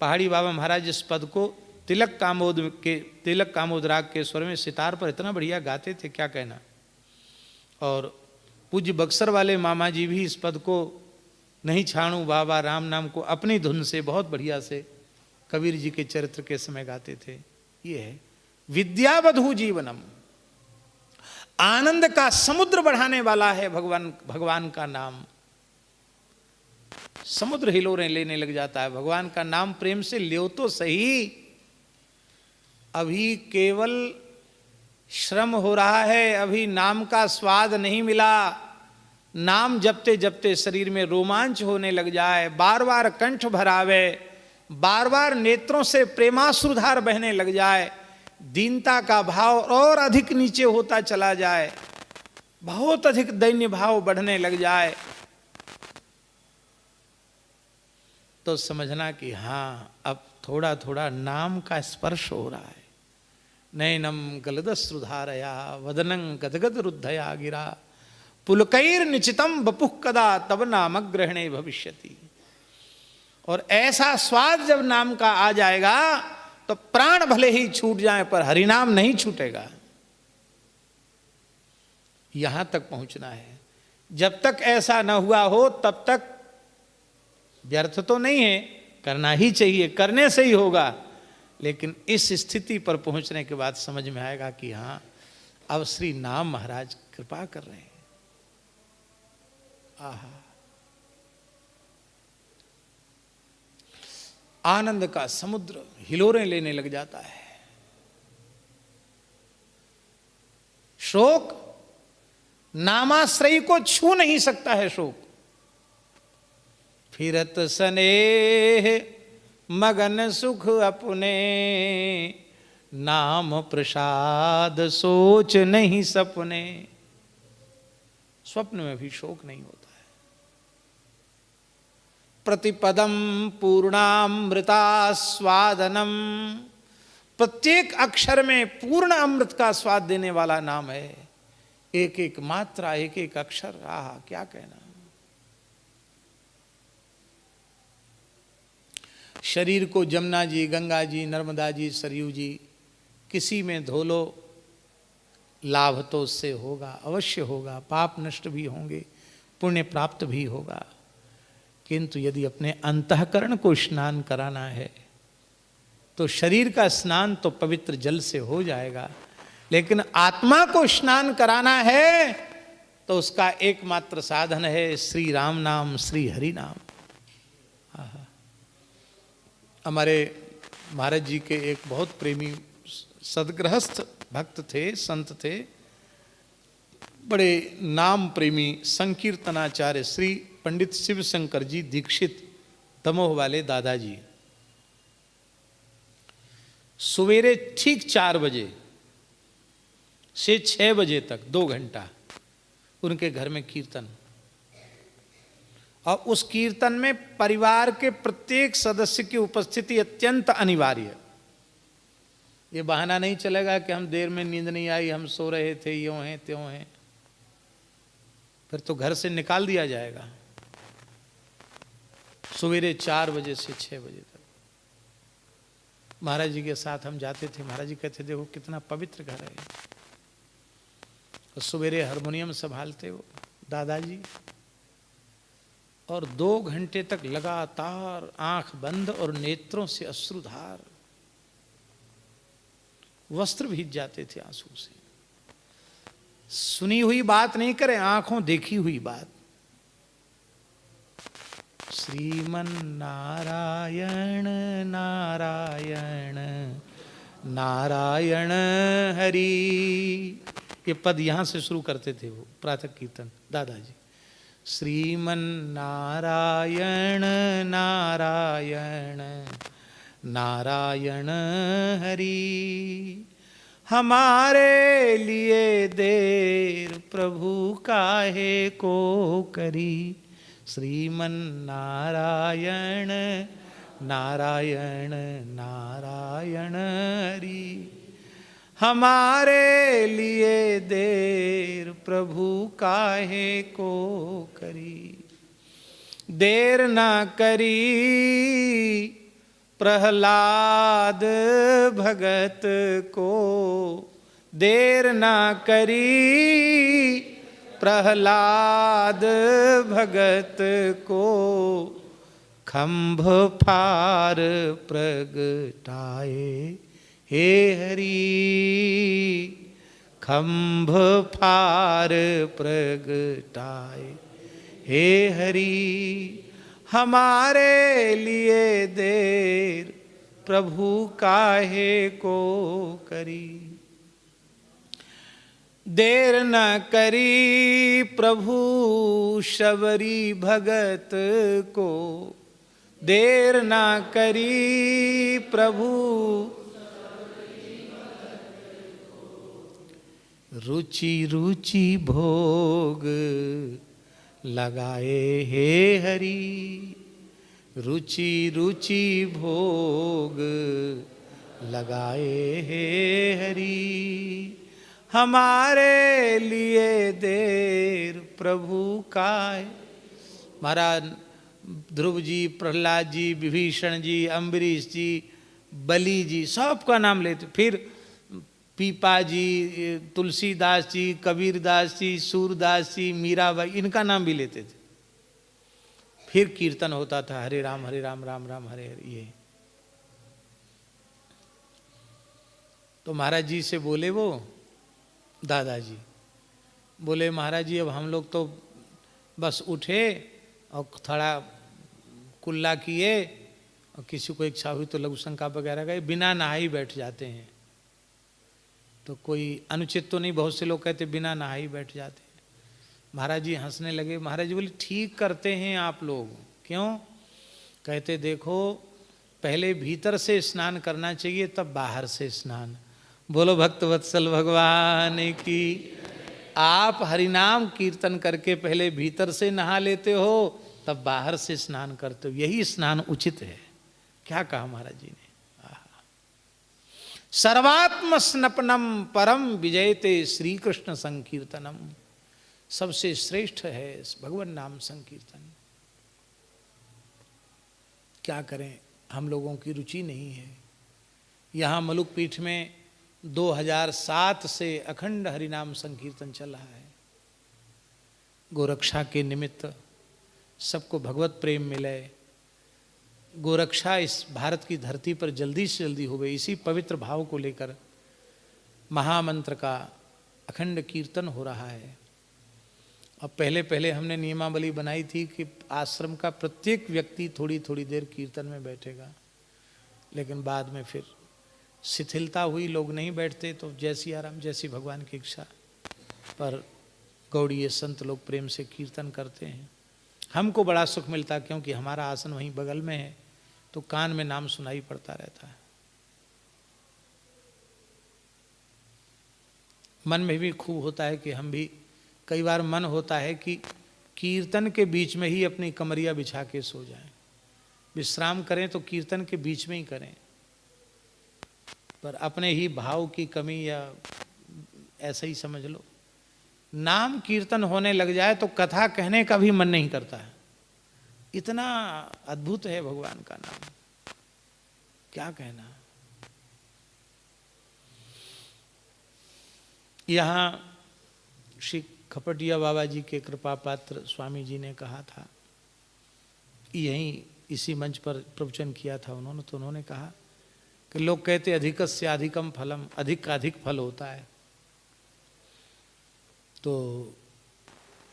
पहाड़ी बाबा महाराज इस पद को तिलक कामोद राग के स्वर में सितार पर इतना बढ़िया गाते थे, क्या कहना। और पूज्य बक्सर वाले मामा जी भी इस पद को, नहीं छाणू बाबा राम नाम को, अपनी धुन से बहुत बढ़िया से कबीर जी के चरित्र के समय गाते थे। ये है विद्यावधू जीवनम, आनंद का समुद्र बढ़ाने वाला है भगवान का नाम। समुद्र हिलोरें लेने लग जाता है भगवान का नाम। प्रेम से लो तो सही। अभी केवल श्रम हो रहा है, अभी नाम का स्वाद नहीं मिला। नाम जपते जपते शरीर में रोमांच होने लग जाए, बार बार कंठ भरावे, बार बार नेत्रों से प्रेमाश्रुधार बहने लग जाए, दीनता का भाव और अधिक नीचे होता चला जाए, बहुत अधिक दैन्य भाव बढ़ने लग जाए, तो समझना कि हाँ अब थोड़ा थोड़ा नाम का स्पर्श हो रहा है। नैनम गलदश्रुधारया वदनं गदगद रुद्धया गिरा, पुलकैर निचितम बपुः कदा तब नामग्रहणे भविष्यति। और ऐसा स्वाद जब नाम का आ जाएगा तो प्राण भले ही छूट जाए पर हरिनाम नहीं छूटेगा। यहां तक पहुंचना है। जब तक ऐसा न हुआ हो तब तक व्यर्थ तो नहीं है, करना ही चाहिए, करने से ही होगा। लेकिन इस स्थिति पर पहुंचने के बाद समझ में आएगा कि हाँ अब श्री नाम महाराज कृपा कर रहे हैं। आहा, आनंद का समुद्र हिलोरें लेने लग जाता है। शोक नामाश्रयी को छू नहीं सकता है। शोक फिरत स्नेह मगन सुख अपने, नाम प्रसाद सोच नहीं सपने। स्वप्न में भी शोक नहीं होता है। प्रतिपदम पूर्णामृता स्वादनम, प्रत्येक अक्षर में पूर्ण अमृत का स्वाद देने वाला नाम है। एक एक मात्रा, एक एक अक्षर, आहा क्या कहना। शरीर को जमुना जी, गंगा जी, नर्मदा जी, सरयू जी किसी में धो लो, लाभ तो उससे होगा, अवश्य होगा। पाप नष्ट भी होंगे, पुण्य प्राप्त भी होगा। किंतु यदि अपने अंतःकरण को स्नान कराना है तो शरीर का स्नान तो पवित्र जल से हो जाएगा, लेकिन आत्मा को स्नान कराना है तो उसका एकमात्र साधन है श्री राम नाम, श्री हरि नाम। हमारे महाराज जी के एक बहुत प्रेमी सदगृहस्थ भक्त थे, संत थे, बड़े नाम प्रेमी संकीर्तनाचार्य श्री पंडित शिव शंकर जी दीक्षित, दमोह वाले दादाजी। सवेरे ठीक 4 बजे से 6 बजे तक 2 घंटा उनके घर में कीर्तन, और उस कीर्तन में परिवार के प्रत्येक सदस्य की उपस्थिति अत्यंत अनिवार्य। ये बहाना नहीं चलेगा कि हम देर में नींद नहीं आई, हम सो रहे थे, यूं हैं त्यों हैं, फिर तो घर से निकाल दिया जाएगा। सवेरे 4 बजे से 6 बजे तक महाराज जी के साथ हम जाते थे। महाराज जी कहते देखो कितना पवित्र घर है। और सवेरे हारमोनियम संभालते वो दादाजी, और 2 घंटे तक लगातार आंख बंद और नेत्रों से अश्रुधार, वस्त्र भीग जाते थे आंसू से। सुनी हुई बात नहीं करें, आंखों देखी हुई बात। श्रीमन नारायण नारायण नारायण हरि, ये पद यहां से शुरू करते थे वो प्रातः कीर्तन दादाजी। श्रीमन नारायण नारायण नारायण हरि, हमारे लिए देर प्रभु काहे को करी। श्रीमन नारायण नारायण नारायण हरि, हमारे लिए देर प्रभु काहे को करी। देर ना करी प्रहलाद भगत को, देर ना करी प्रहलाद भगत को, खंभ फार प्रगटाए हे हरि, खंभ फार प्रगटाए हे हरि, हमारे लिए देर प्रभु काहे को करी। देर न करी प्रभु शबरी भगत को, देर न करी प्रभु रुचि रुचि भोग लगाए हे हरि, रुचि रुचि भोग लगाए हे हरि, हमारे लिए देर प्रभु काहे। महाराज ध्रुव जी, प्रहलाद जी, विभीषण जी, अम्बरीश जी, बलि जी, सबका नाम लेते। फिर पीपा जी, तुलसीदास जी, कबीरदास जी, सूरदास जी, मीराबाई, इनका नाम भी लेते थे। फिर कीर्तन होता था हरे राम राम राम हरे हरे। ये तो महाराज जी से बोले वो दादाजी, बोले महाराज जी अब हम लोग तो बस उठे और थोड़ा कुल्ला किए और किसी को इच्छा हुई तो लघु शंका वगैरह गए, बिना नहाए ही बैठ जाते हैं। तो कोई अनुचित तो नहीं, बहुत से लोग कहते बिना नहाए ही बैठ जाते हैं। महाराज जी हंसने लगे। महाराज जी बोले ठीक करते हैं आप लोग। क्यों? कहते देखो पहले भीतर से स्नान करना चाहिए तब बाहर से स्नान। बोलो भक्तवत्सल भगवान की। आप हरिनाम कीर्तन करके पहले भीतर से नहा लेते हो तब बाहर से स्नान करते हो, यही स्नान उचित है। क्या कहा महाराज जी ने? सर्वात्म स्नपनम परम विजयते श्री कृष्ण संकीर्तनम। सबसे श्रेष्ठ है भगवान नाम संकीर्तन। क्या करें, हम लोगों की रुचि नहीं है। यहाँ मलुक पीठ में 2007 से अखंड हरिनाम संकीर्तन चल रहा है। गोरक्षा के निमित्त सबको भगवत प्रेम मिले, गोरक्षा इस भारत की धरती पर जल्दी से जल्दी हो गई, इसी पवित्र भाव को लेकर महामंत्र का अखंड कीर्तन हो रहा है। अब पहले पहले हमने नियमावली बनाई थी कि आश्रम का प्रत्येक व्यक्ति थोड़ी थोड़ी देर कीर्तन में बैठेगा, लेकिन बाद में फिर शिथिलता हुई, लोग नहीं बैठते, तो जैसी आराम जैसी भगवान की इच्छा। पर गौड़ीय संत लोग प्रेम से कीर्तन करते हैं। हमको बड़ा सुख मिलता क्योंकि हमारा आसन वहीं बगल में है, तो कान में नाम सुनाई पड़ता रहता है। मन में भी खूब होता है कि हम भी, कई बार मन होता है कि कीर्तन के बीच में ही अपनी कमरिया बिछा के सो जाएं, विश्राम करें तो कीर्तन के बीच में ही करें। पर अपने ही भाव की कमी या ऐसा ही समझ लो, नाम कीर्तन होने लग जाए तो कथा कहने का भी मन नहीं करता है। इतना अद्भुत है भगवान का नाम, क्या कहना। यहाँ श्री खपटिया बाबा जी के कृपा पात्र स्वामी जी ने कहा था, यहीं इसी मंच पर प्रवचन किया था उन्होंने, तो उन्होंने कहा कि लोग कहते अधिकस्य अधिकम फलम, अधिक का अधिक फल होता है। तो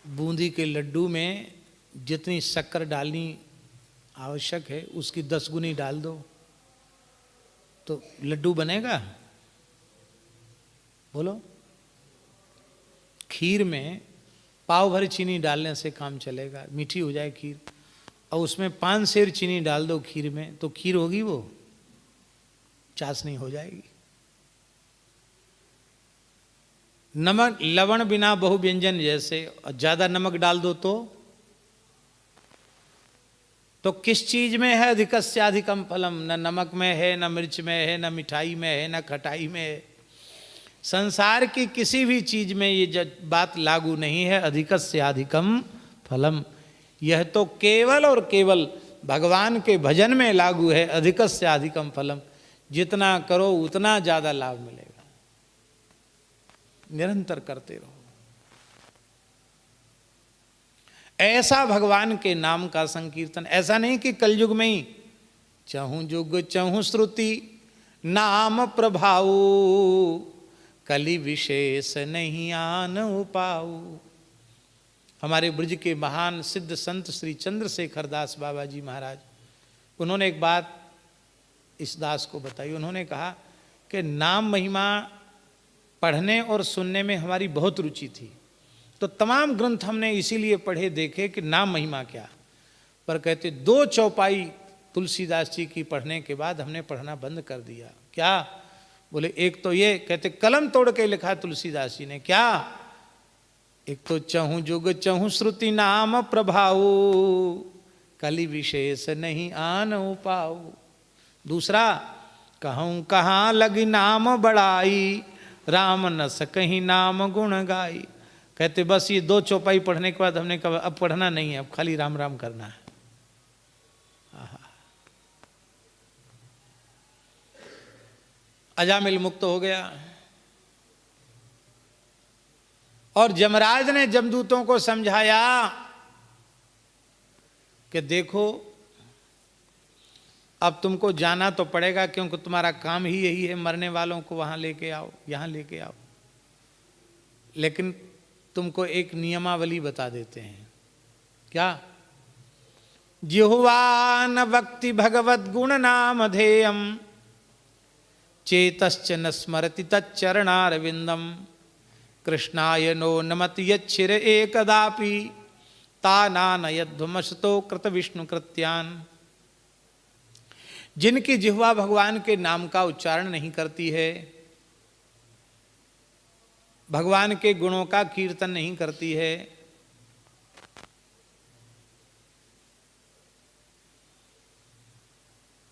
बूंदी के लड्डू में जितनी शक्कर डालनी आवश्यक है उसकी 10 गुनी डाल दो तो लड्डू बनेगा? बोलो। खीर में पाव भर चीनी डालने से काम चलेगा, मीठी हो जाए खीर, और उसमें 5 सेर चीनी डाल दो खीर में, तो खीर होगी वो चाशनी हो जाएगी। नमक लवण बिना बहु व्यंजन जैसे, और ज्यादा नमक डाल दो तो किस चीज में है अधिकस्य अधिकम फलम? न नमक में है, न मिर्च में है, न मिठाई में है, न खटाई में है। संसार की किसी भी चीज में ये बात लागू नहीं है अधिकस्य अधिकम फलम। यह तो केवल और केवल भगवान के भजन में लागू है, अधिकस्य अधिकम फलम। जितना करो उतना ज्यादा लाभ मिलेगा, निरंतर करते रहो। ऐसा भगवान के नाम का संकीर्तन, ऐसा नहीं कि कलयुग में ही, चहु जुग चहु श्रुति नाम प्रभाऊ, कलि विशेष नहीं आन उपाऊ। हमारे ब्रज के महान सिद्ध संत श्री चंद्रशेखर दास बाबा जी महाराज, उन्होंने एक बात इस दास को बताई। उन्होंने कहा कि नाम महिमा पढ़ने और सुनने में हमारी बहुत रुचि थी, तो तमाम ग्रंथ हमने इसीलिए पढ़े देखे कि नाम महिमा क्या। पर कहते 2 चौपाई तुलसीदास जी की पढ़ने के बाद हमने पढ़ना बंद कर दिया। क्या? बोले एक तो ये, कहते कलम तोड़ के लिखा तुलसीदास जी ने। क्या? एक तो चहु जुग चहु श्रुति नाम प्रभाऊ, कलि विशेष नहीं आन उपाऊ। दूसरा, कहूँ कहाँ लगी नाम बड़ाई, राम न सकहीं नाम गुण गाई। कहते बस ये 2 चौपाई पढ़ने के बाद हमने कहा अब पढ़ना नहीं है, अब खाली राम राम करना है। अजामिल मुक्त हो गया। और जमराज ने जमदूतों को समझाया कि देखो अब तुमको जाना तो पड़ेगा, क्योंकि तुम्हारा काम ही यही है, मरने वालों को वहां लेके आओ, यहां लेके आओ। लेकिन तुमको एक नियमावली बता देते हैं। क्या? जिह्वा न वक्ति भगवद गुण नामधेयम चेतश्च न स्मरति तच्चरणारविंदम कृष्णाय नो नमति यच्छिर एकदापि तानानयध्वमसतो कृत विष्णु कृत्यान। जिनकी जिह्वा भगवान के नाम का उच्चारण नहीं करती है, भगवान के गुणों का कीर्तन नहीं करती है,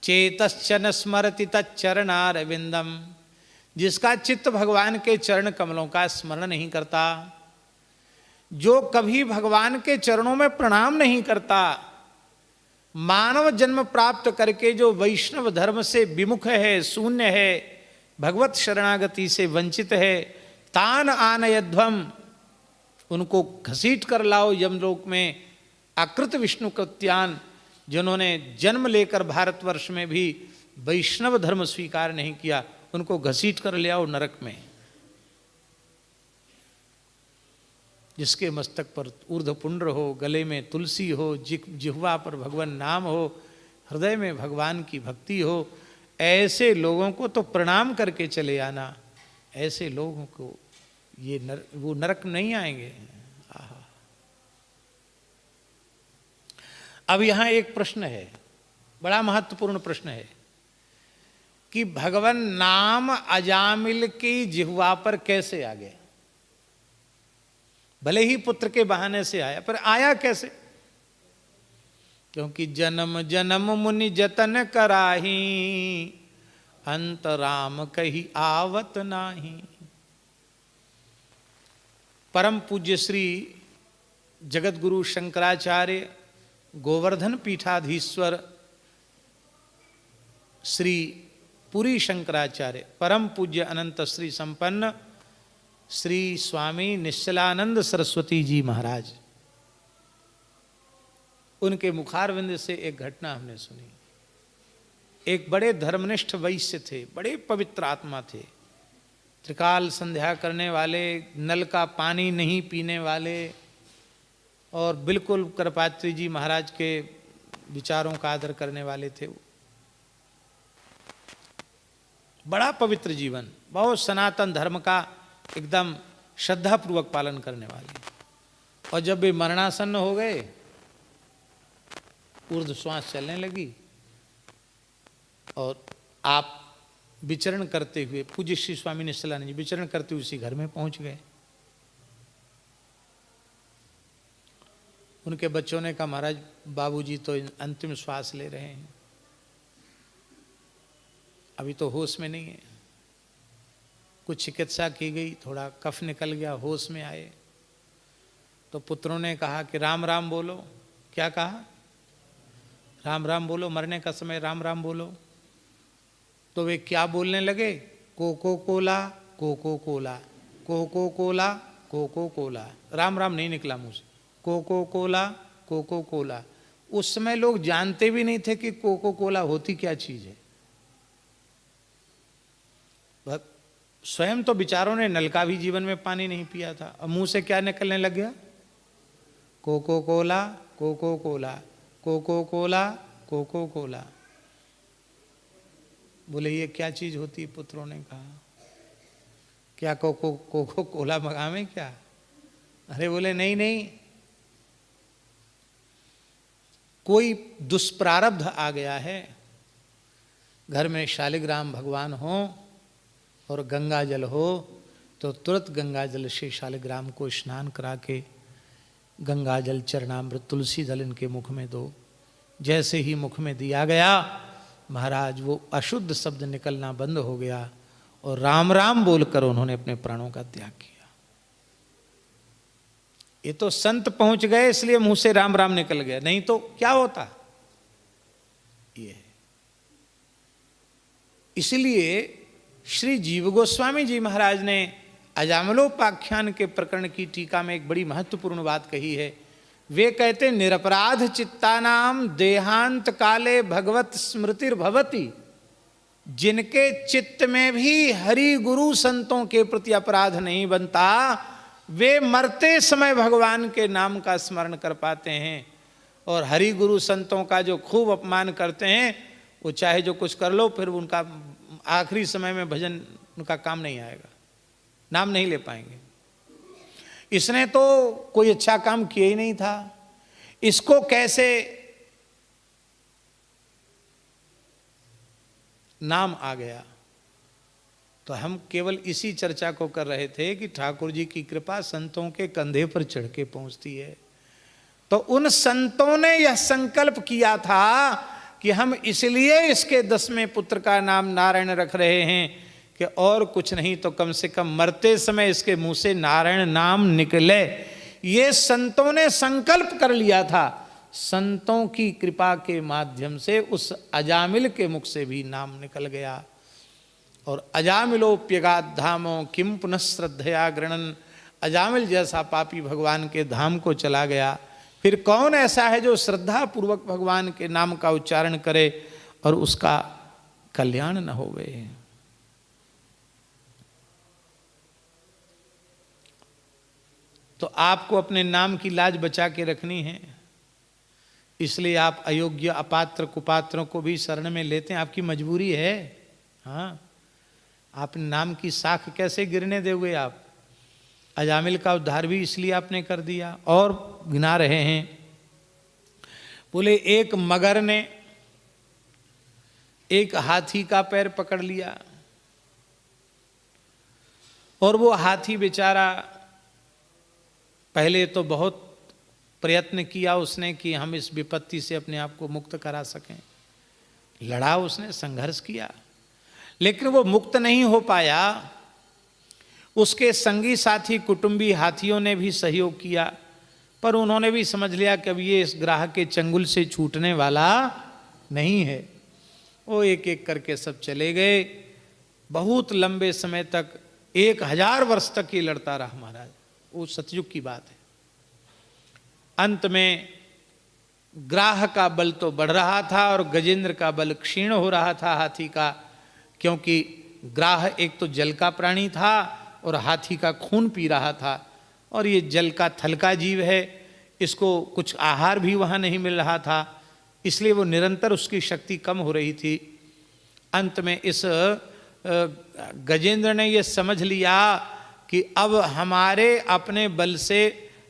चेतश्च न स्मरति तच्चरणारविंदम, जिसका चित्त भगवान के चरण कमलों का स्मरण नहीं करता, जो कभी भगवान के चरणों में प्रणाम नहीं करता, मानव जन्म प्राप्त करके जो वैष्णव धर्म से विमुख है, शून्य है, भगवत शरणागति से वंचित है, तान आनयध्वम, उनको घसीट कर लाओ यमलोक में। अकृत विष्णु कृत्यान, जिन्होंने जन्म लेकर भारतवर्ष में भी वैष्णव धर्म स्वीकार नहीं किया, उनको घसीट कर ले आओ नरक में। जिसके मस्तक पर ऊर्ध्वपुंड्र हो, गले में तुलसी हो, जिह्वा पर भगवान नाम हो, हृदय में भगवान की भक्ति हो, ऐसे लोगों को तो प्रणाम करके चले आना। ऐसे लोगों को वो नरक नहीं आएंगे। अब यहां एक प्रश्न है, बड़ा महत्वपूर्ण प्रश्न है कि भगवान नाम अजामिल की जिह्वा पर कैसे आ गया? भले ही पुत्र के बहाने से आया, पर आया कैसे? क्योंकि जन्म जन्म मुनि जतन कराही, अंतराम कही आवत नाही। परम पूज्य श्री जगत गुरु शंकराचार्य गोवर्धन पीठाधीश्वर श्री पुरी शंकराचार्य परम पूज्य अनंत श्री संपन्न श्री स्वामी निश्चलानंद सरस्वती जी महाराज, उनके मुखारविंद से एक घटना हमने सुनी। एक बड़े धर्मनिष्ठ वैश्य थे, बड़े पवित्र आत्मा थे, त्रिकाल संध्या करने वाले, नल का पानी नहीं पीने वाले, और बिल्कुल करपात्री जी महाराज के विचारों का आदर करने वाले थे। बड़ा पवित्र जीवन, बहुत सनातन धर्म का एकदम श्रद्धापूर्वक पालन करने वाले। और जब वे मरणासन्न हो गए, ऊर्ध्व श्वास चलने लगी, और आप विचरण करते हुए, पूज्य श्री स्वामी निश्चलानंद जी विचरण करते हुए उसी घर में पहुंच गए। उनके बच्चों ने कहा, महाराज बाबूजी तो अंतिम श्वास ले रहे हैं, अभी तो होश में नहीं है। कुछ चिकित्सा की गई, थोड़ा कफ निकल गया, होश में आए तो पुत्रों ने कहा कि राम राम बोलो। क्या कहा? राम राम बोलो, मरने का समय राम राम बोलो। तो वे क्या बोलने लगे? Coca Cola, Coca Cola, Coca Cola, Coca Cola. Ram Ram नहीं निकला मुंह से, कोको कोला, कोको कोला। उस समय लोग जानते भी नहीं थे कि कोको कोला होती क्या चीज है। स्वयं तो बिचारों ने नल का भी जीवन में पानी नहीं पिया था, और मुंह से क्या निकलने लग गया? Coca Cola, Coca Cola, Coca Cola, Coca Cola. बोले ये क्या चीज होती? पुत्रों ने कहा, क्या कोको कोको कोला मंगावें क्या? अरे बोले नहीं नहीं, कोई दुष्प्रारब्ध आ गया है, घर में शालिग्राम भगवान हो और गंगा जल हो तो तुरंत गंगा जल से शालिग्राम को स्नान करा के गंगा जल, चरणामृत, तुलसी दल इनके मुख में दो। जैसे ही मुख में दिया गया, महाराज वो अशुद्ध शब्द निकलना बंद हो गया, और राम राम बोलकर उन्होंने अपने प्राणों का त्याग किया। ये तो संत पहुंच गए इसलिए मुंह से राम राम निकल गया, नहीं तो क्या होता? ये इसलिए श्री जीव गोस्वामी जी महाराज ने अजामिलोपाख्यान के प्रकरण की टीका में एक बड़ी महत्वपूर्ण बात कही है। वे कहते, निरपराध चित्तानाम देहांत काले भगवत स्मृतिर्भवति। जिनके चित्त में भी हरि गुरु संतों के प्रति अपराध नहीं बनता, वे मरते समय भगवान के नाम का स्मरण कर पाते हैं। और हरि गुरु संतों का जो खूब अपमान करते हैं, वो चाहे जो कुछ कर लो, फिर उनका आखिरी समय में भजन उनका काम नहीं आएगा, नाम नहीं ले पाएंगे। इसने तो कोई अच्छा काम किया ही नहीं था, इसको कैसे नाम आ गया। तो हम केवल इसी चर्चा को कर रहे थे कि ठाकुर जी की कृपा संतों के कंधे पर चढ़ के पहुंचती है। तो उन संतों ने यह संकल्प किया था कि हम इसलिए इसके 10वें पुत्र का नाम नारायण रख रहे हैं कि और कुछ नहीं तो कम से कम मरते समय इसके मुंह से नारायण नाम निकले। ये संतों ने संकल्प कर लिया था। संतों की कृपा के माध्यम से उस अजामिल के मुख से भी नाम निकल गया। और अजामिलोप्यगात धामो किम पुनः श्रद्धया गृणन, अजामिल जैसा पापी भगवान के धाम को चला गया, फिर कौन ऐसा है जो श्रद्धा पूर्वक भगवान के नाम का उच्चारण करे और उसका कल्याण न होवे। तो आपको अपने नाम की लाज बचा के रखनी है, इसलिए आप अयोग्य अपात्र कुपात्रों को भी शरण में लेते हैं, आपकी मजबूरी है। हाँ, आप नाम की साख कैसे गिरने दोगे आप। अजामिल का उद्धार भी इसलिए आपने कर दिया। और गिना रहे हैं, बोले एक मगर ने एक हाथी का पैर पकड़ लिया और वो हाथी बेचारा पहले तो बहुत प्रयत्न किया उसने कि हम इस विपत्ति से अपने आप को मुक्त करा सकें, लड़ा उसने, संघर्ष किया, लेकिन वो मुक्त नहीं हो पाया। उसके संगी साथी कुटुंबी हाथियों ने भी सहयोग किया, पर उन्होंने भी समझ लिया कि अब ये इस ग्राह के चंगुल से छूटने वाला नहीं है। वो एक एक करके सब चले गए। बहुत लंबे समय तक, 1000 वर्ष तक ये लड़ता रहा महाराज। वो सतयुग की बात है। अंत में ग्राह का बल तो बढ़ रहा था और गजेंद्र का बल क्षीण हो रहा था हाथी का, क्योंकि ग्राह एक तो जल का प्राणी था और हाथी का खून पी रहा था, और ये जल का थल का जीव है, इसको कुछ आहार भी वहाँ नहीं मिल रहा था, इसलिए वो निरंतर उसकी शक्ति कम हो रही थी। अंत में इस गजेंद्र ने ये समझ लिया कि अब हमारे अपने बल से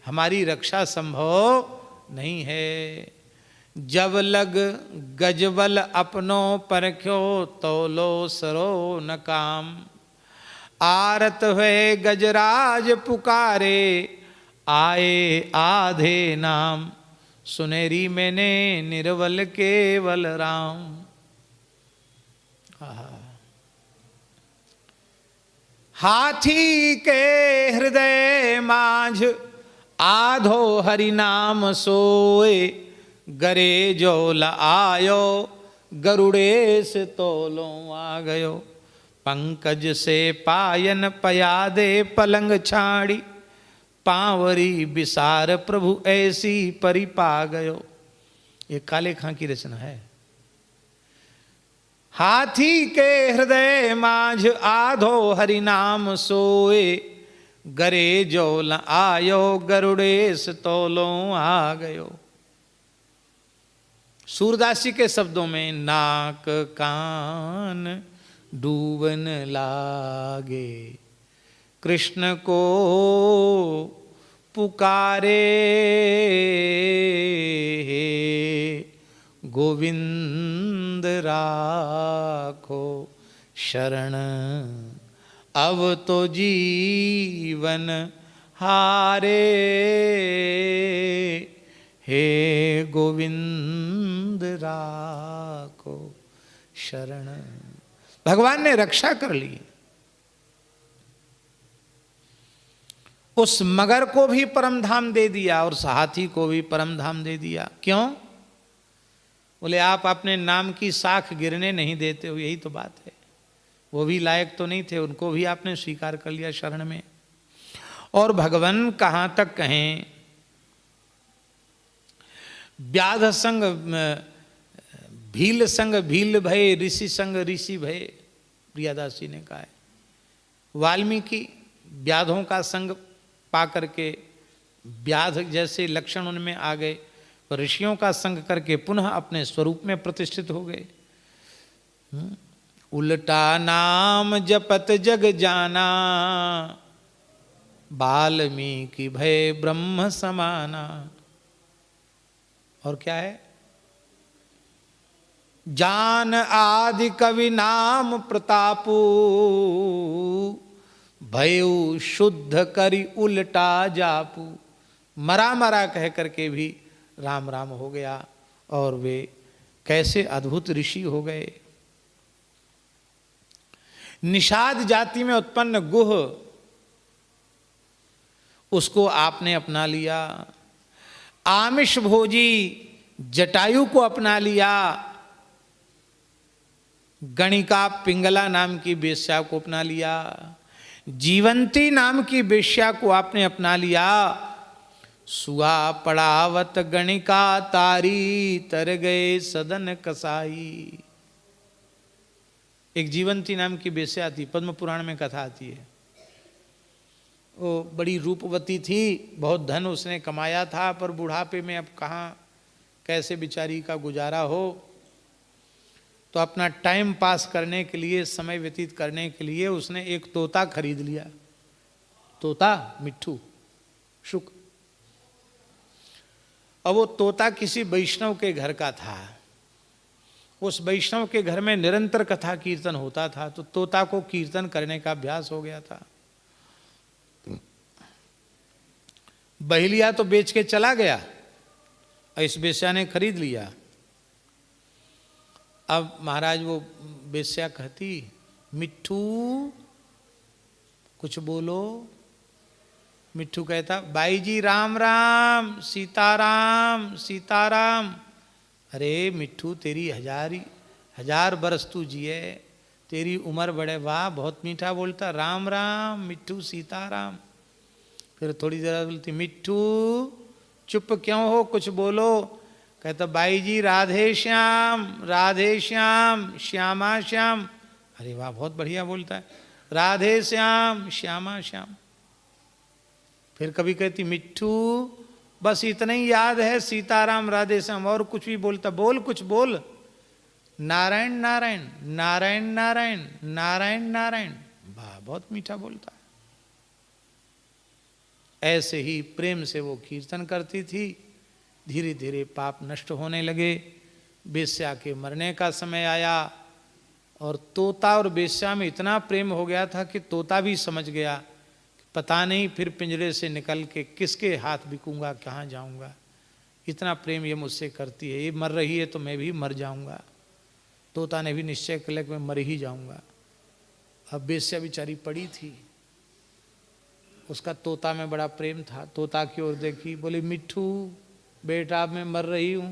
हमारी रक्षा संभव नहीं है। जब लग गजबल अपनो परख्यो तौलो सरो न काम, आरत हुए गजराज पुकारे आए आधे नाम, सुनेरी मैंने निर्बल केवल राम। हाथी के हृदय माझ आधो हरि नाम सोए, गरे जोल आयो गरुड़ेश तोलो आ गयो, पंकज से पायन पयादे पलंग छाड़ी, पांवरी बिसार प्रभु ऐसी परिपा गयो। ये काले खां की रचना है। हाथी के हृदय माझ आधो हरि नाम सोए, गरे जोल आयो गरुड़ेश तोलो आ गयो। सूरदास जी के शब्दों में, नाक कान डूबन लागे कृष्ण को पुकारे, गोविंद राखो शरण अब तो जीवन हारे, हे गोविंद राखो शरण। भगवान ने रक्षा कर ली। उस मगर को भी परम धाम दे दिया और उस हाथी को भी परम धाम दे दिया। क्यों? बोले आप अपने नाम की साख गिरने नहीं देते हो, यही तो बात है। वो भी लायक तो नहीं थे, उनको भी आपने स्वीकार कर लिया शरण में। और भगवान कहाँ तक कहें, व्याध संग भील संग भील भय, ऋषि संग ऋषि भय, प्रियादास जी ने कहा है। वाल्मीकि व्याधों का संग पा करके व्याध जैसे लक्षण उनमें आ गए, ऋषियों का संग करके पुनः अपने स्वरूप में प्रतिष्ठित हो गए। उल्टा नाम जपत जग जाना, वाल्मीकि भय ब्रह्म समाना। और क्या है? जान आदि कवि नाम प्रतापू, भयउ शुद्ध करी उल्टा जापू। मरा मरा कह करके भी राम राम हो गया और वे कैसे अद्भुत ऋषि हो गए। निषाद जाति में उत्पन्न गुह, उसको आपने अपना लिया। आमिष भोजी जटायु को अपना लिया। गणिका पिंगला नाम की वेश्या को अपना लिया। जीवंती नाम की वेश्या को आपने अपना लिया। सुआ पड़ावत गणिका तारी, तर गए सदन कसाई। एक जीवंती नाम की वेश्या थी, पद्म पुराण में कथा आती है। वो बड़ी रूपवती थी, बहुत धन उसने कमाया था, पर बुढ़ापे में अब कहाँ कैसे बेचारी का गुजारा हो, तो अपना टाइम पास करने के लिए, समय व्यतीत करने के लिए उसने एक तोता खरीद लिया। तोता मिट्ठू शुक। अब वो तोता किसी वैष्णव के घर का था। उस वैष्णव के घर में निरंतर कथा कीर्तन होता था, तो तोता को कीर्तन करने का अभ्यास हो गया था। बहेलिया तो बेच के चला गया, इस वेश्या ने खरीद लिया। अब महाराज वो वेश्या कहती, मिट्ठू कुछ बोलो। मिट्ठू कहता, बाई जी राम राम, सीताराम सीताराम। अरे मिट्ठू तेरी हजार बरस तू जिए, तेरी उम्र बढ़े। वाह बहुत मीठा बोलता, राम राम मिट्ठू सीताराम। फिर थोड़ी देर बोलती, मिट्ठू चुप क्यों हो, कुछ बोलो। कहता, बाई जी राधे श्याम श्यामा श्याम। अरे वाह बहुत बढ़िया बोलता है, राधे श्याम श्यामा श्याम। फिर कभी कहती, मिट्ठू बस इतना ही याद है, सीताराम राधे श्याम, और कुछ भी बोलता, बोल कुछ बोल। नारायण नारायण नारायण नारायण नारायण नारायण। वाह बहुत मीठा बोलता है। ऐसे ही प्रेम से वो कीर्तन करती थी। धीरे धीरे पाप नष्ट होने लगे। वेश्या के मरने का समय आया और तोता और वेश्या में इतना प्रेम हो गया था कि तोता भी समझ गया कि पता नहीं फिर पिंजरे से निकल के किसके हाथ बिकूंगा, कहाँ जाऊंगा। इतना प्रेम ये मुझसे करती है, ये मर रही है तो मैं भी मर जाऊंगा। तोता ने भी निश्चय कर लिया कि मैं मर ही जाऊंगा। अब वेश्या बेचारी पड़ी थी, उसका तोता में बड़ा प्रेम था। तोता की ओर देखी, बोली, मिट्ठू बेटा मैं मर रही हूं,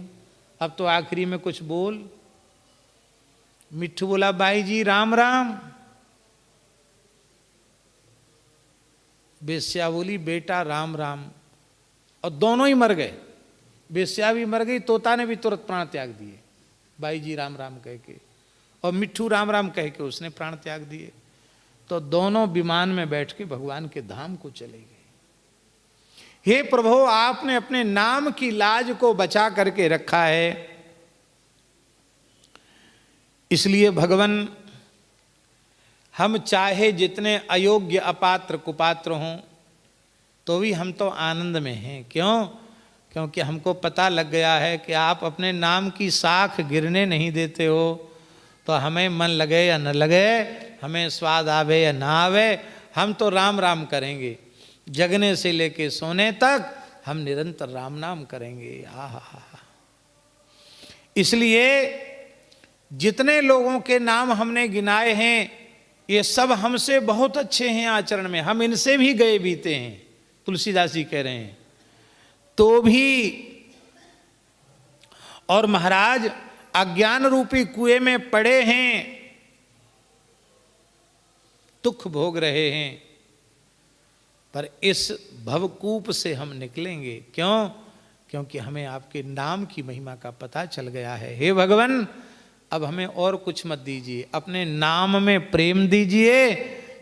अब तो आखिरी में कुछ बोल। मिट्ठू बोला, बाई जी राम राम। वेश्या बोली, बेटा राम राम। और दोनों ही मर गए। वेश्या भी मर गई, तोता ने भी तुरंत प्राण त्याग दिए, बाई जी राम राम कह के, और मिट्ठू राम राम कह के उसने प्राण त्याग दिए। तो दोनों विमान में बैठ के भगवान के धाम को चले गए। हे प्रभु, आपने अपने नाम की लाज को बचा करके रखा है, इसलिए भगवान हम चाहे जितने अयोग्य अपात्र कुपात्र हों तो भी हम तो आनंद में हैं। क्यों? क्योंकि हमको पता लग गया है कि आप अपने नाम की साख गिरने नहीं देते हो। तो हमें मन लगे या न लगे, हमें स्वाद आवे या ना आवे, हम तो राम राम करेंगे। जगने से लेके सोने तक हम निरंतर राम नाम करेंगे। आहा। इसलिए जितने लोगों के नाम हमने गिनाए हैं, ये सब हमसे बहुत अच्छे हैं आचरण में, हम इनसे भी गए बीते हैं। तुलसीदास जी कह रहे हैं तो भी। और महाराज अज्ञान रूपी कुएं में पड़े हैं, दुख भोग रहे हैं, पर इस भवकूप से हम निकलेंगे। क्यों? क्योंकि हमें आपके नाम की महिमा का पता चल गया है। हे भगवान, अब हमें और कुछ मत दीजिए, अपने नाम में प्रेम दीजिए,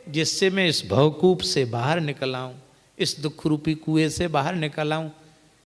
जिससे मैं इस भवकूप से बाहर निकल आऊं, इस दुख रूपी कुएं से बाहर निकल आऊं।